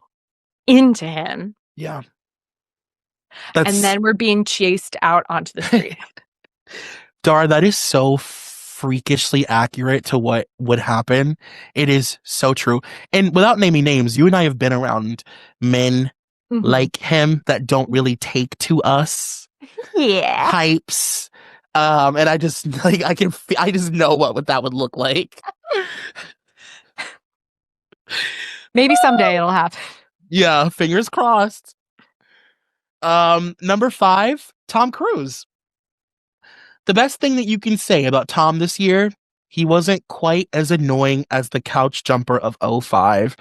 into him. Yeah. And then we're being chased out onto the street. Dara, that is so freakishly accurate to what would happen. It is so true. And without naming names, you and I have been around men like him that don't really take to us. Yeah. Hypes. And I just like I just know what that would look like. Maybe someday it'll happen. Yeah, fingers crossed. Number 5, Tom Cruise. The best thing that you can say about Tom this year, he wasn't quite as annoying as the couch jumper of 2005.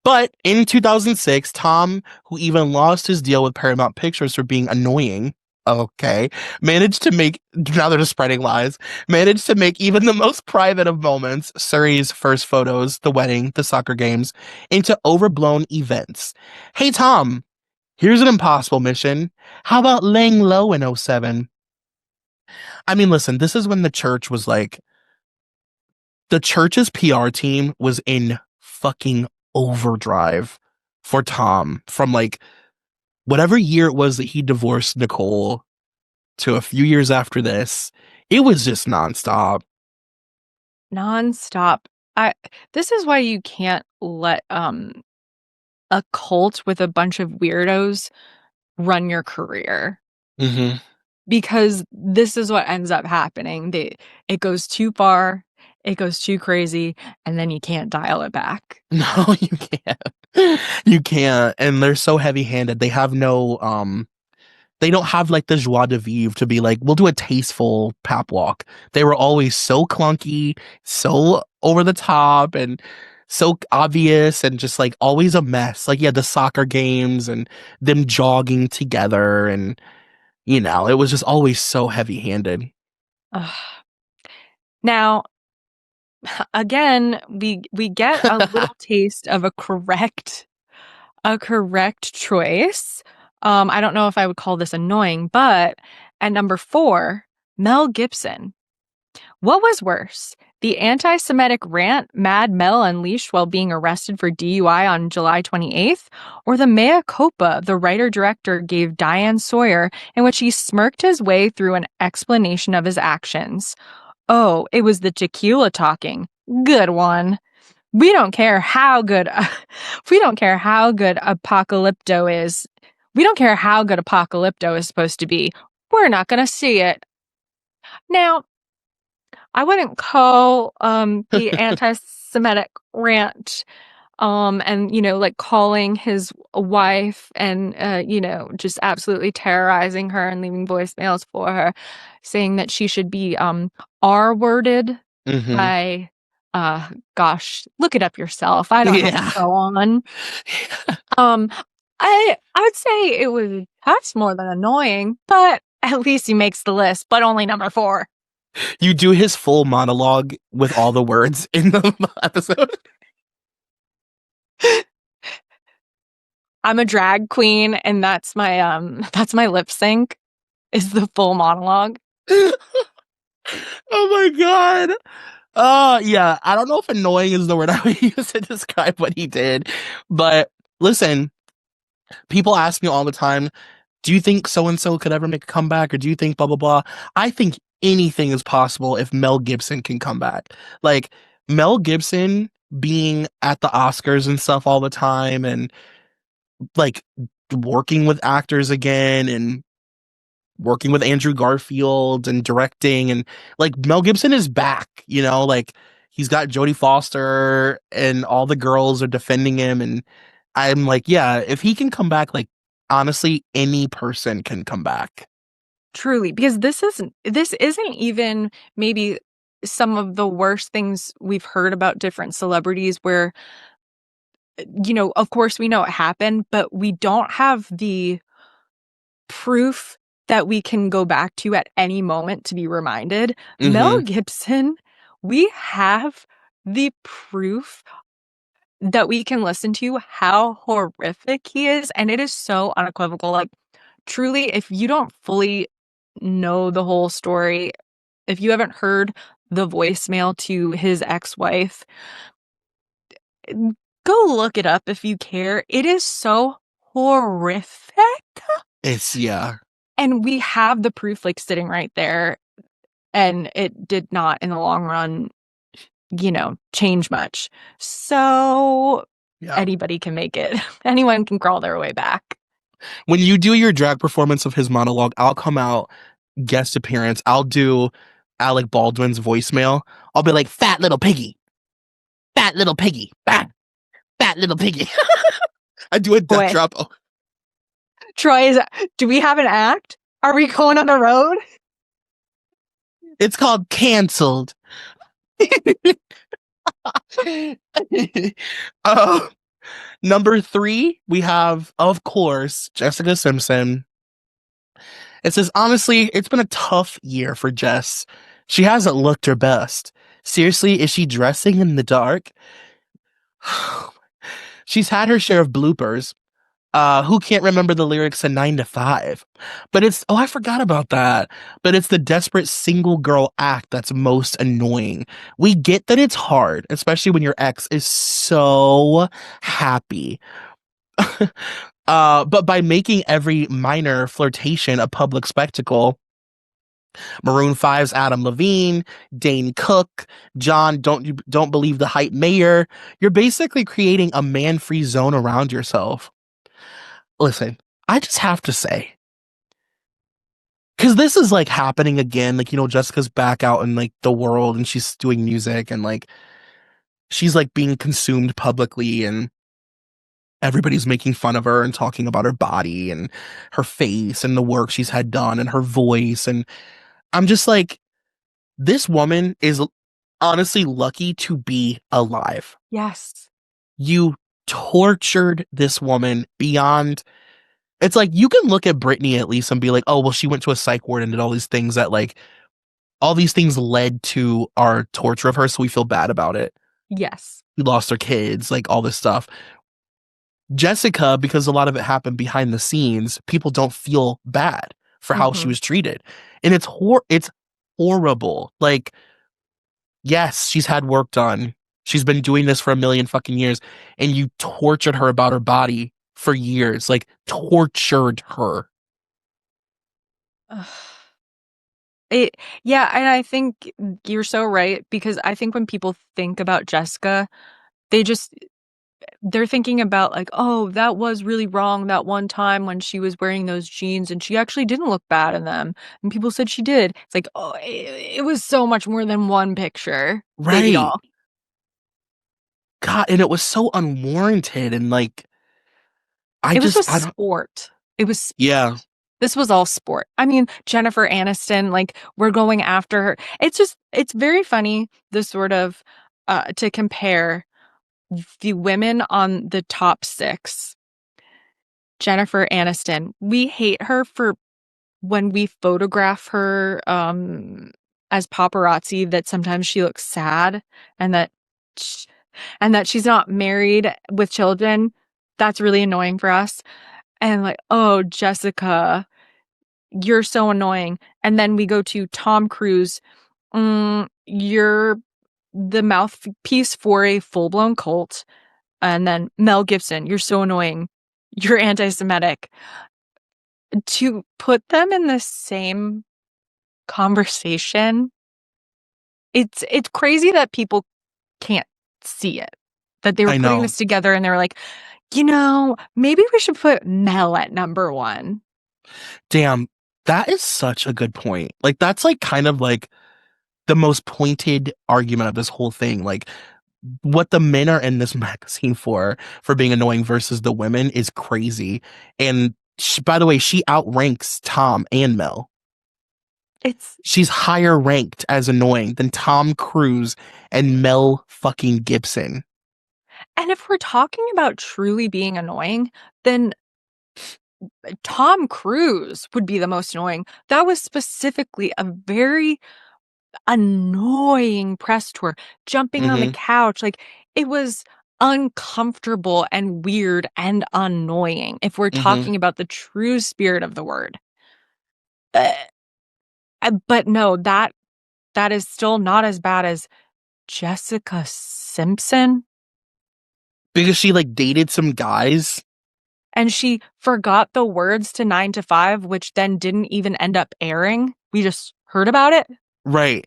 But in 2006, Tom, who even lost his deal with Paramount Pictures for being annoying, managed to make, now they're just spreading lies, managed to make even the most private of moments, Suri's first photos, the wedding, the soccer games, into overblown events. Hey, Tom, Here's an impossible mission. How about laying low in '07? I mean, listen, this is when the church was like, the church's PR team was in fucking overdrive for Tom from like whatever year it was that he divorced Nicole to a few years after this. It was just nonstop. Nonstop. This is why you can't let a cult with a bunch of weirdos run your career. Mm-hmm. Because this is what ends up happening. It goes too far, it goes too crazy, and then you can't dial it back. No, you can't. You can't. And they're so heavy-handed. They have no they don't have like the joie de vivre to be like, we'll do a tasteful pap walk. They were always so clunky, so over the top, and so obvious, and just like always a mess. Like, yeah, the soccer games and them jogging together, and it was just always so heavy-handed. Now, again, we get a little taste of a correct choice. I don't know if I would call this annoying, but at number 4, Mel Gibson. What was worse, the anti-Semitic rant Mad Mel unleashed while being arrested for DUI on July 28th, or the mea culpa the writer-director gave Diane Sawyer in which he smirked his way through an explanation of his actions? Oh, it was the tequila talking. Good one. We don't care how good Apocalypto is. We don't care how good Apocalypto is supposed to be. We're not going to see it. Now, I wouldn't call the anti-Semitic rant and like calling his wife and just absolutely terrorizing her and leaving voicemails for her, saying that she should be R-worded by gosh, look it up yourself. I don't have to go on. I would say it was perhaps more than annoying, but at least he makes the list, but only number 4. You do his full monologue with all the words in the episode. I'm a drag queen, and that's my lip sync is the full monologue. Oh my god. Yeah, I don't know if annoying is the word I would use to describe what he did, but listen, people ask me all the time, do you think so-and-so could ever make a comeback, or do you think blah, blah, blah? I think anything is possible if Mel Gibson can come back. Like, Mel Gibson being at the Oscars and stuff all the time, and like working with actors again, and working with Andrew Garfield and directing, and like Mel Gibson is back, like he's got Jodie Foster and all the girls are defending him, and I'm like, yeah, if he can come back, like honestly, any person can come back. Truly, because this isn't even maybe some of the worst things we've heard about different celebrities where, of course we know it happened, but we don't have the proof that we can go back to at any moment to be reminded. Mel Gibson, we have the proof that we can listen to how horrific he is, and it is so unequivocal. Like, truly, if you don't fully know the whole story, if you haven't heard the voicemail to his ex-wife, go look it up if you care. It is so horrific. Yeah. And we have the proof like sitting right there, and it did not in the long run, change much. So anybody can make it. Anyone can crawl their way back. When you do your drag performance of his monologue, I'll come out guest appearance. I'll do Alec Baldwin's voicemail. I'll be like, fat little piggy, fat little piggy, fat little piggy. I do a death drop. Troy, do we have an act? Are we going on the road? It's called Canceled. Number 3, we have, of course, Jessica Simpson. It says, honestly, it's been a tough year for Jess. She hasn't looked her best. Seriously, is she dressing in the dark? She's had her share of bloopers. Who can't remember the lyrics to 9 to 5? But I forgot about that. But it's the desperate single girl act that's most annoying. We get that it's hard, especially when your ex is so happy. But by making every minor flirtation a public spectacle, Maroon 5's Adam Levine, Dane Cook, John don't believe the hype mayor, you're basically creating a man-free zone around yourself. Listen, I just have to say, because this is like happening again, like, Jessica's back out in like the world and she's doing music and like she's like being consumed publicly and everybody's making fun of her and talking about her body and her face and the work she's had done and her voice. And I'm just like, this woman is honestly lucky to be alive. Yes. You tortured this woman beyond. It's like, you can look at Britney at least and be like, oh, well, she went to a psych ward and did all these things that like, all these things led to our torture of her. So we feel bad about it. Yes. We lost our kids, like all this stuff. Jessica, because a lot of it happened behind the scenes, people don't feel bad for how she was treated. And it's horrible. Like, yes, she's had work done. She's been doing this for a million fucking years. And you tortured her about her body for years. Like, tortured her. Yeah, and I think you're so right, because I think when people think about Jessica, they're thinking about like, oh, that was really wrong that one time when she was wearing those jeans and she actually didn't look bad in them. And people said she did. It's like, oh, it was so much more than one picture. Right. Baby doll. God, and it was so unwarranted and like, It was sport. Yeah. This was all sport. I mean, Jennifer Aniston, like, we're going after her. It's very funny, this sort of, to compare the women on the top 6. Jennifer Aniston, we hate her for when we photograph her as paparazzi, that sometimes she looks sad and that she's not married with children. That's really annoying for us. And like, oh, Jessica, you're so annoying. And then we go to Tom Cruise. You're the mouthpiece for a full-blown cult. And then Mel Gibson, you're so annoying. You're anti-Semitic. To put them in the same conversation, it's crazy that people can't see it. That they were putting this together and they were like, maybe we should put Mel at number 1. Damn, that is such a good point. Like, that's like kind of like the most pointed argument of this whole thing. Like, what the men are in this magazine for being annoying versus the women is crazy. And by the way, she outranks Tom and Mel. She's higher ranked as annoying than Tom Cruise and Mel fucking Gibson. And if we're talking about truly being annoying, then Tom Cruise would be the most annoying. That was specifically a very annoying press tour, jumping on the couch. Like, it was uncomfortable and weird and annoying if we're talking about the true spirit of the word. But no, that is still not as bad as Jessica Simpson. Because she like dated some guys. And she forgot the words to 9 to 5, which then didn't even end up airing. We just heard about it. Right.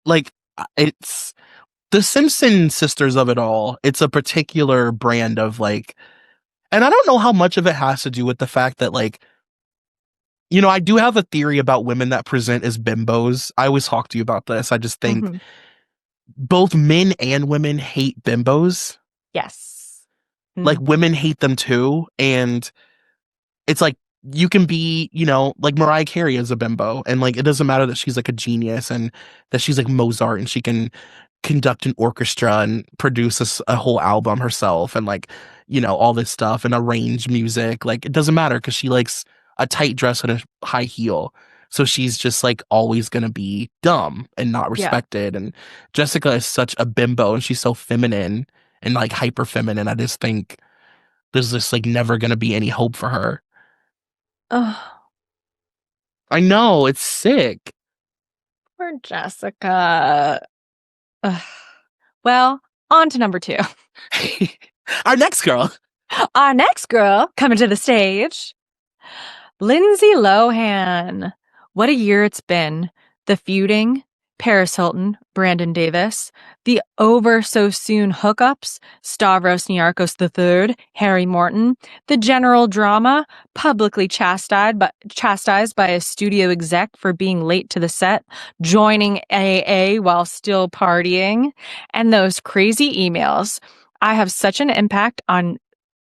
Like, it's the Simpson sisters of it all. It's a particular brand of like, and I don't know how much of it has to do with the fact that like, I do have a theory about women that present as bimbos. I always talk to you about this. I just think both men and women hate bimbos. Yes. Like, women hate them too. And it's like, you can be, like Mariah Carey is a bimbo. And like, it doesn't matter that she's like a genius and that she's like Mozart and she can conduct an orchestra and produce a whole album herself and like, all this stuff and arrange music. Like, it doesn't matter because she likes a tight dress and a high heel. So she's just like always going to be dumb and not respected. Yeah. And Jessica is such a bimbo and she's so feminine and like hyper feminine. I just think there's just like never gonna be any hope for her. Oh, I know, it's sick. poor Jessica. Ugh. Well, on to number 2. Our next girl. Our next girl coming to the stage, Lindsay Lohan. What a year it's been. The feuding, Paris Hilton, Brandon Davis, the over-so-soon hookups, Stavros Niarchos III, Harry Morton, the general drama, publicly chastised by a studio exec for being late to the set, joining AA while still partying, and those crazy emails. I have such an impact on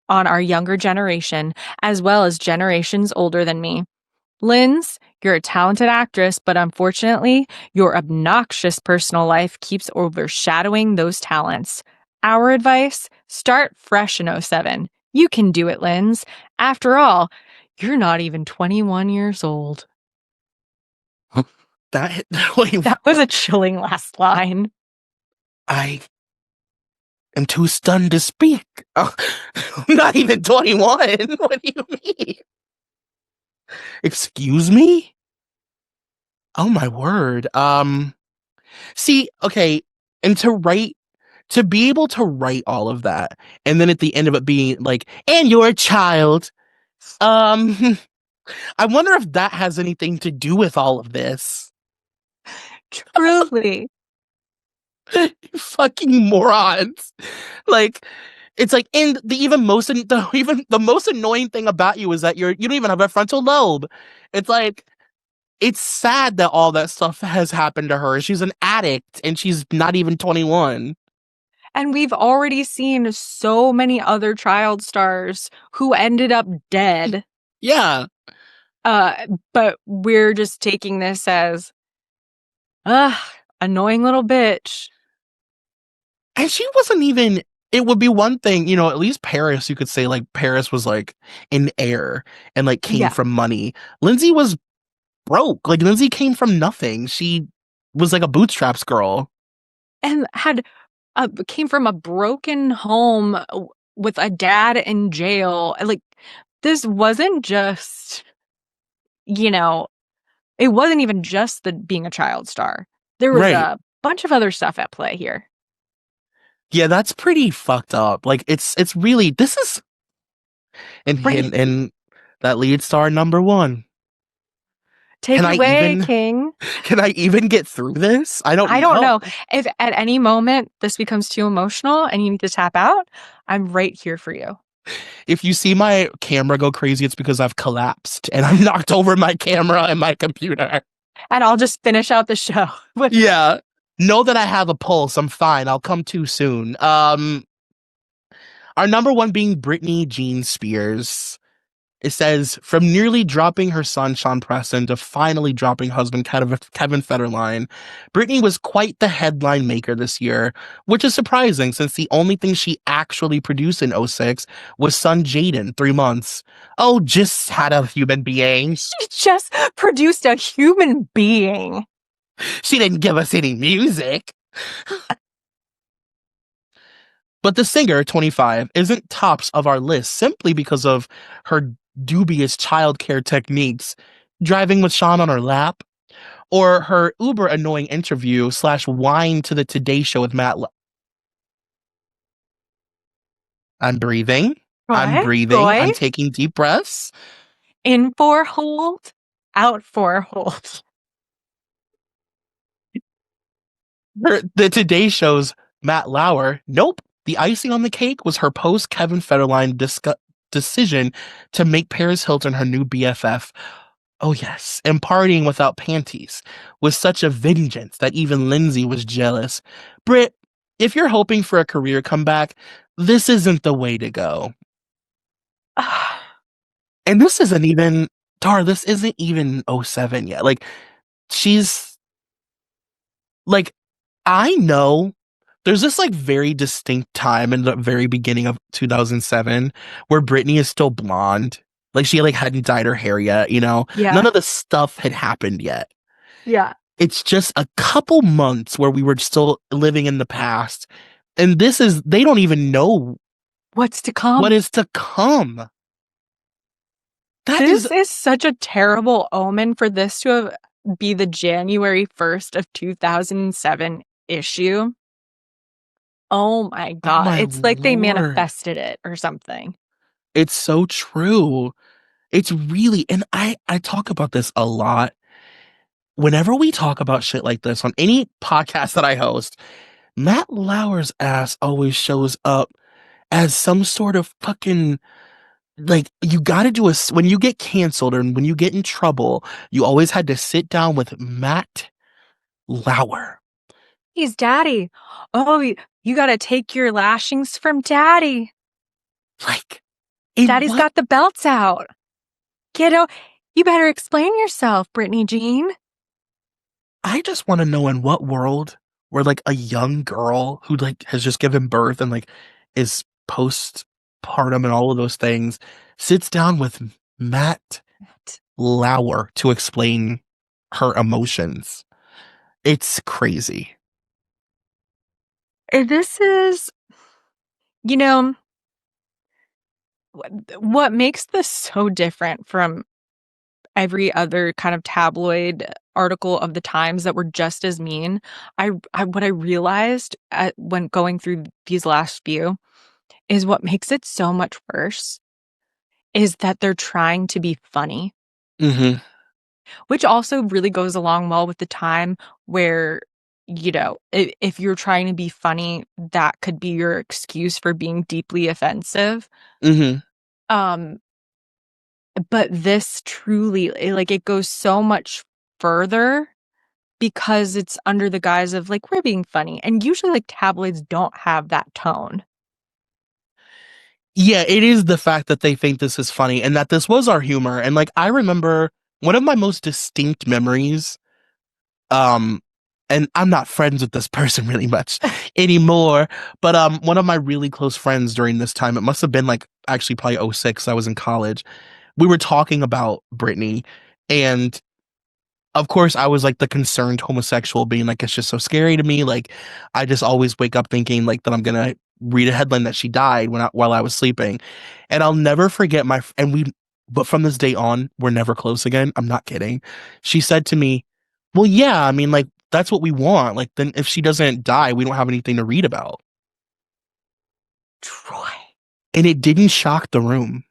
our younger generation, as well as generations older than me. Linz, you're a talented actress, but unfortunately, your obnoxious personal life keeps overshadowing those talents. Our advice, start fresh in 07. You can do it, Linz. After all, you're not even 21 years old. That was a chilling last line. I am too stunned to speak. Oh, I'm not even 21. What do you mean? Excuse me? Oh my word. See, okay, and to be able to write all of that, and then at the end of it being like, and you're a child. I wonder if that has anything to do with all of this. Truly. Fucking morons. Like, it's like, and the most annoying thing about you is that you don't even have a frontal lobe. It's like, it's sad that all that stuff has happened to her. She's an addict and she's not even 21. And we've already seen so many other child stars who ended up dead. Yeah. But we're just taking this as, annoying little bitch. And she wasn't even, it would be one thing, at least Paris, you could say like Paris was like in air and like came from money. Lindsay was broke. Like Lindsay came from nothing. She was like a bootstraps girl. And came from a broken home with a dad in jail. Like, this wasn't just, it wasn't even just being a child star. There was a bunch of other stuff at play here. Yeah, that's pretty fucked up. Like, it's really, this is, and that lead star number 1. Take it away, King. Can I even get through this? I don't know. If at any moment this becomes too emotional and you need to tap out, I'm right here for you. If you see my camera go crazy, it's because I've collapsed and I've knocked over my camera and my computer. And I'll just finish out the show. Yeah. Know that I have a pulse. I'm fine. I'll come too soon. Our number 1 being Britney Jean Spears. It says, from nearly dropping her son, Sean Preston, to finally dropping husband, Kevin Federline, Britney was quite the headline maker this year, which is surprising since the only thing she actually produced in 06 was son Jaden, 3 months. Oh, just had a human being. She just produced a human being. She didn't give us any music. But the singer, 25, isn't tops of our list simply because of her dubious childcare techniques, driving with Sean on her lap, or her uber annoying interview / whine to the Today Show with Matt. I'm breathing. I'm breathing. I'm taking deep breaths. In for hold, out for hold. The Today Show's Matt Lauer. Nope. The icing on the cake was her post Kevin Federline decision to make Paris Hilton her new BFF. Oh yes, and partying without panties with such a vengeance that even Lindsay was jealous. Brit, if you're hoping for a career comeback, this isn't the way to go. And this isn't even, Dara, this isn't even 07 yet. Like, she's, like, I know there's this like very distinct time in the very beginning of 2007 where Britney is still blonde. Like she like hadn't dyed her hair yet, Yeah. None of the stuff had happened yet. Yeah. It's just a couple months where we were still living in the past. And they don't even know What's to come? What is to come? This is such a terrible omen for this to be the January 1st of 2007 issue. Oh my God. my It's like they Lord. manifested it or something. It's so true. It's really, and I talk about this a lot. Whenever we talk about shit like this on any podcast that I host, Matt Lauer's ass always shows up as some sort of fucking, like, you gotta do when you get canceled or when you get in trouble, you always had to sit down with Matt Lauer. He's daddy. Oh, you gotta take your lashings from daddy. Like, Daddy's got the belts out. Kiddo, you better explain yourself, Britney Jean. I just want to know in what world where like a young girl who like has just given birth and like is postpartum and all of those things sits down with Matt Lauer to explain her emotions. It's crazy. This is, what makes this so different from every other kind of tabloid article of the times that were just as mean. What I realized when going through these last few is what makes it so much worse is that they're trying to be funny. Mm-hmm. Which also really goes along well with the time where, if you're trying to be funny, that could be your excuse for being deeply offensive. Mm-hmm. But this truly, it goes so much further because it's under the guise of, like, we're being funny. And usually, like, tabloids don't have that tone. Yeah, it is the fact that they think this is funny and that this was our humor. And like, I remember one of my most distinct memories, and I'm not friends with this person really much anymore, but one of my really close friends during this time, it must have been like actually probably 2006, I was in college. We were talking about Britney, and of course I was like the concerned homosexual being like, it's just so scary to me. Like, I just always wake up thinking like that I'm gonna read a headline that she died while I was sleeping. And I'll never forget but from this day on, we're never close again. I'm not kidding. She said to me, well, yeah, I mean, like, that's what we want. Like, then if she doesn't die, we don't have anything to read about. Troy. And it didn't shock the room.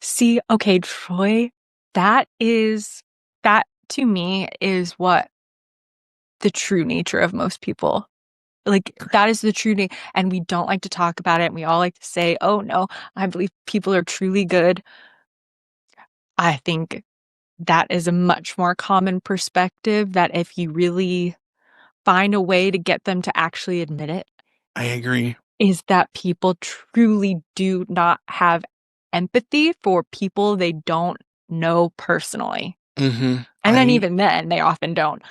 See, okay, Troy, that to me is what the true nature of most people. Like, that is the true nature. And we don't like to talk about it. And we all like to say, oh, no, I believe people are truly good. I think that is a much more common perspective that if you really find a way to get them to actually admit it. I agree. Is that people truly do not have empathy for people they don't know personally. Mm-hmm. And then even then, they often don't.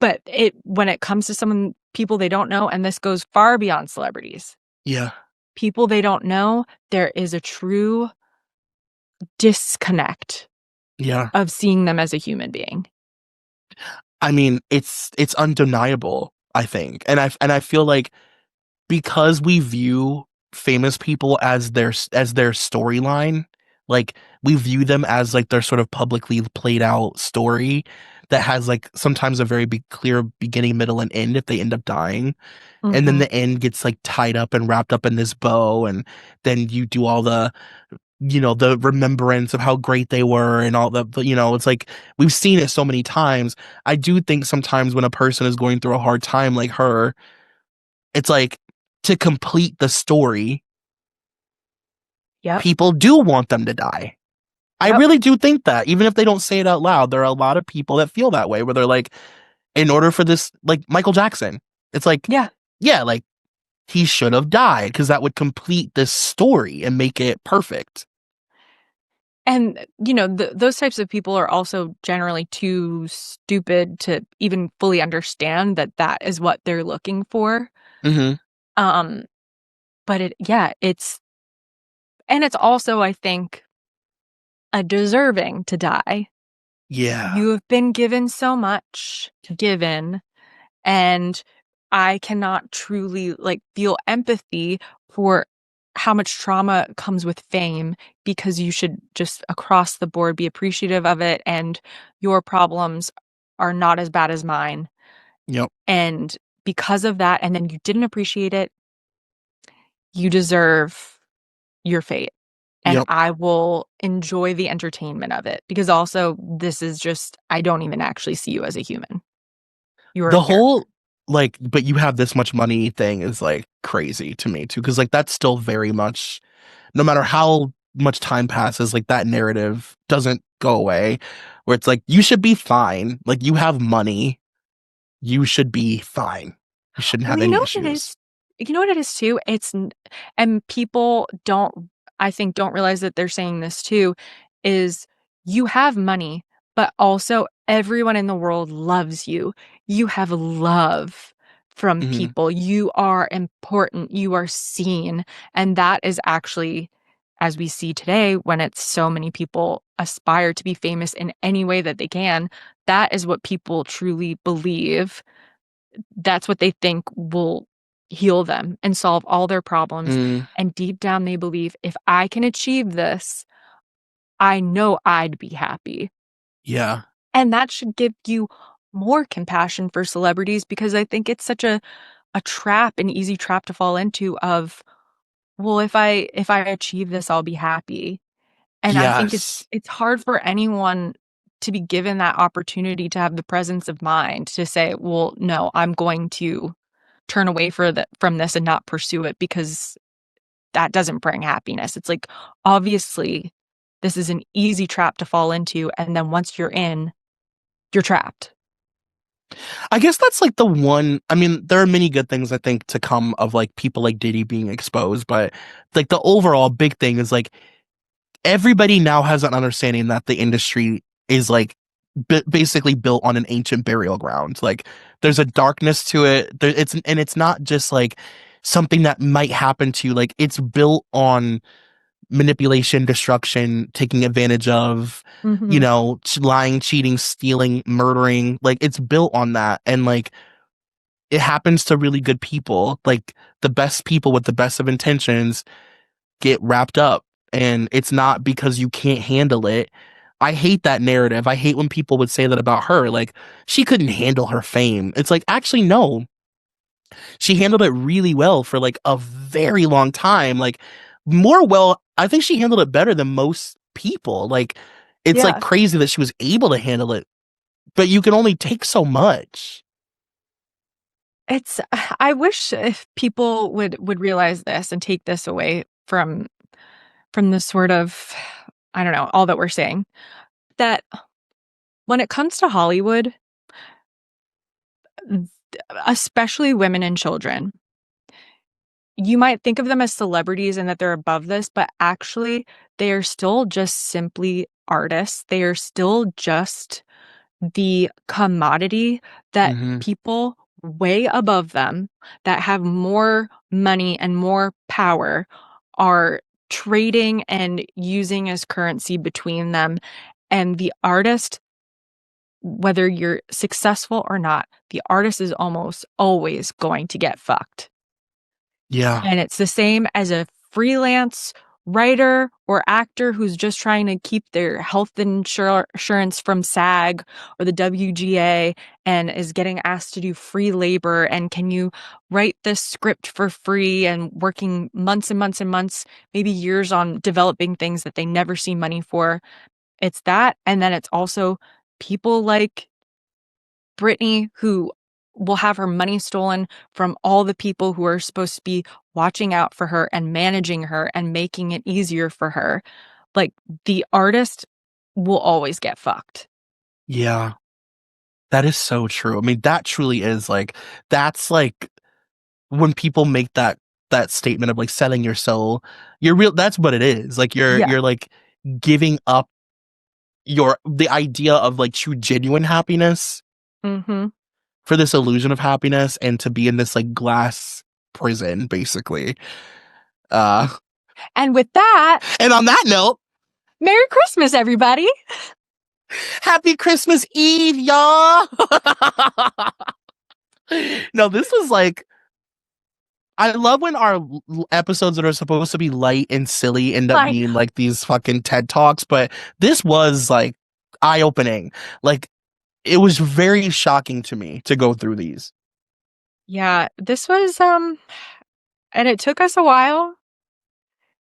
But when it comes to people they don't know, and this goes far beyond celebrities. Yeah. People they don't know, there is a true disconnect of seeing them as a human being. I mean, it's undeniable, I think. And I feel like because we view famous people as their storyline, like we view them as like their sort of publicly played out story that has like sometimes a very clear beginning, middle, and end if they end up dying. Mm-hmm. And then the end gets like tied up and wrapped up in this bow, and then you do all the the remembrance of how great they were and all the, it's like we've seen it so many times. I do think sometimes when a person is going through a hard time like her, it's like to complete the story, people do want them to die. Yep. I really do think that, even if they don't say it out loud, there are a lot of people that feel that way, where they're like, in order for this, like Michael Jackson, it's like, yeah, like he should have died because that would complete this story and make it perfect. And, those types of people are also generally too stupid to even fully understand that is what they're looking for. Mm-hmm. But it's also, I think, a deserving to die. Yeah. You have been given so much, and I cannot truly like feel empathy for how much trauma comes with fame, because you should just across the board be appreciative of it, and your problems are not as bad as mine. Yep. And because of that, and then you didn't appreciate it, you deserve your fate. And Yep. I will enjoy the entertainment of it, because also this is just, I don't even actually see you as a human. You're The a character. whole like, but you have this much money thing is like crazy to me too, because like that's still very much, no matter how much time passes, like that narrative doesn't go away. Where it's like you should be fine, like you have money, you should be fine. You shouldn't have Well, you any know what it issues. is? You know what it is too? And people don't, I think, don't realize that they're saying this too, is you have money, but also everyone in the world loves you. You have love from Mhm. people. You are important. You are seen. And that is actually, as we see today, when it's so many people aspire to be famous in any way that they can, that is what people truly believe. That's what they think will heal them and solve all their problems. Mm, And deep down, they believe, if I can achieve this, I know I'd be happy. yeah. And that should give you more compassion for celebrities, because I think it's such a trap, an easy trap to fall into of, well, if I achieve this, I'll be happy. And I think Yes. it's hard for anyone to be given that opportunity to have the presence of mind to say, well, no, I'm going to turn away from this and not pursue it, because that doesn't bring happiness. It's like, obviously, this is an easy trap to fall into. And then once you're in, you're trapped. I guess that's like the one. I mean, there are many good things I think to come of like people like Diddy being exposed, but like the overall big thing is like everybody now has an understanding that the industry is like basically built on an ancient burial ground. Like there's a darkness to it. It's not just like something that might happen to you. Like it's built on manipulation, destruction, taking advantage of, Mhm. lying, cheating, stealing, murdering. Like it's built on that. And like it happens to really good people. Like the best people with the best of intentions get wrapped up. And it's not because you can't handle it. I hate that narrative. I hate when people would say that about her. Like she couldn't handle her fame. It's like, actually, no, she handled it really well for like a very long time. Like more well, I think she handled it better than most people. Like it's like Yeah. crazy that she was able to handle it, but you can only take so much. It's I wish if people would realize this and take this away from this sort of, I don't know, all that we're saying, that when it comes to Hollywood, th- especially women and children, you might think of them as celebrities and that they're above this, but actually they are still just simply artists. They are still just the commodity that Hmm. people way above them, that have more money and more power, are trading and using as currency between them. And the artist, whether you're successful or not, the artist is almost always going to get fucked. Yeah. And it's the same as a freelance writer or actor who's just trying to keep their health insurance from SAG or the WGA and is getting asked to do free labor. And can you write this script for free, and working months and months and months, maybe years, on developing things that they never see money for. It's that. And then it's also people like Britney, who will have her money stolen from all the people who are supposed to be watching out for her and managing her and making it easier for her. Like, the artist will always get fucked. Yeah. That is so true. I mean, that truly is like, that's like when people make that statement of like selling your soul, you're real. That's what it is. Like Yeah. you're like giving up the idea of like true genuine happiness Mm-hmm. for this illusion of happiness, and to be in this like glass prison basically. uh And with that, and on that note, Merry Christmas, everybody. happy Christmas Eve, y'all. No, this was like, I love when our episodes that are supposed to be light and silly end up being like these fucking TED Talks, but this was like eye-opening. Like, it was very shocking to me to go through these. Yeah, this was and it took us a while,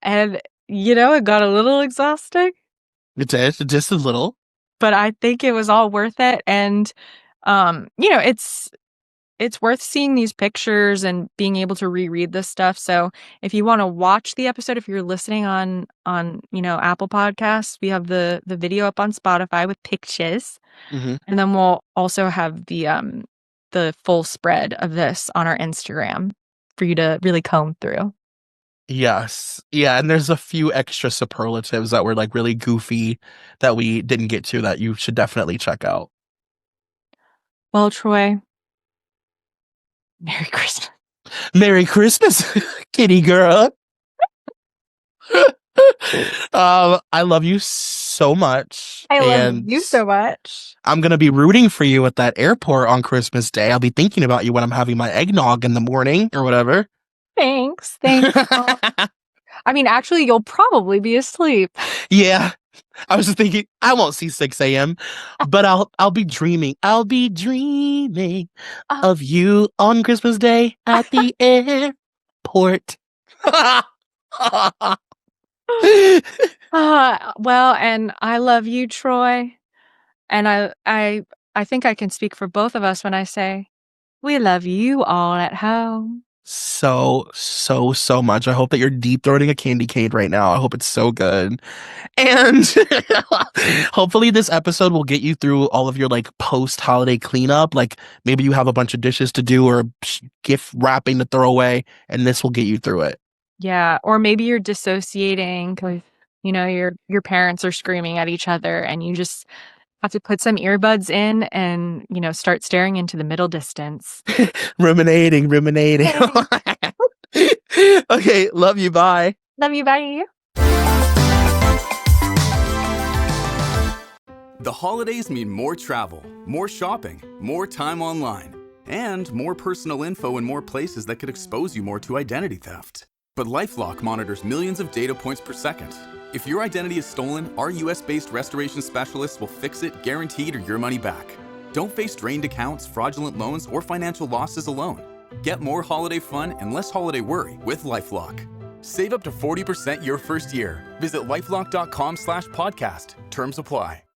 and it got a little exhausting, It did, just a little. but I think it was all worth it. And it's worth seeing these pictures and being able to reread this stuff. So if you want to watch the episode, if you're listening on Apple Podcasts, we have the video up on Spotify with pictures. Mm-hmm. And then we'll also have the full spread of this on our Instagram for you to really comb through. Yes. Yeah, and there's a few extra superlatives that were like really goofy that we didn't get to that you should definitely check out. Well, Troy, Merry Christmas. Merry Christmas, kitty girl. I love you so much. I love you so much. I'm going to be rooting for you at that airport on Christmas Day. I'll be thinking about you when I'm having my eggnog in the morning or whatever. Thanks. I mean, actually, you'll probably be asleep. Yeah. I was just thinking, I won't see 6 a.m., but I'll be dreaming. I'll be dreaming of you on Christmas Day at the airport. Well, and I love you, Troy. And I think I can speak for both of us when I say we love you all at home. So much. I hope that you're deep throating a candy cane right now. I hope it's so good. And hopefully this episode will get you through all of your like post-holiday cleanup. Like maybe you have a bunch of dishes to do or gift wrapping to throw away, and this will get you through it. Yeah, or maybe you're dissociating because your parents are screaming at each other, and you just have to put some earbuds in and start staring into the middle distance. Ruminating. Okay, love you. Bye. Love you. Bye. The holidays mean more travel, more shopping, more time online, and more personal info in more places that could expose you more to identity theft. But LifeLock monitors millions of data points per second. If your identity is stolen, our US-based restoration specialists will fix it, guaranteed, or your money back. Don't face drained accounts, fraudulent loans, or financial losses alone. Get more holiday fun and less holiday worry with LifeLock. Save up to 40% your first year. Visit LifeLock.com/podcast. Terms apply.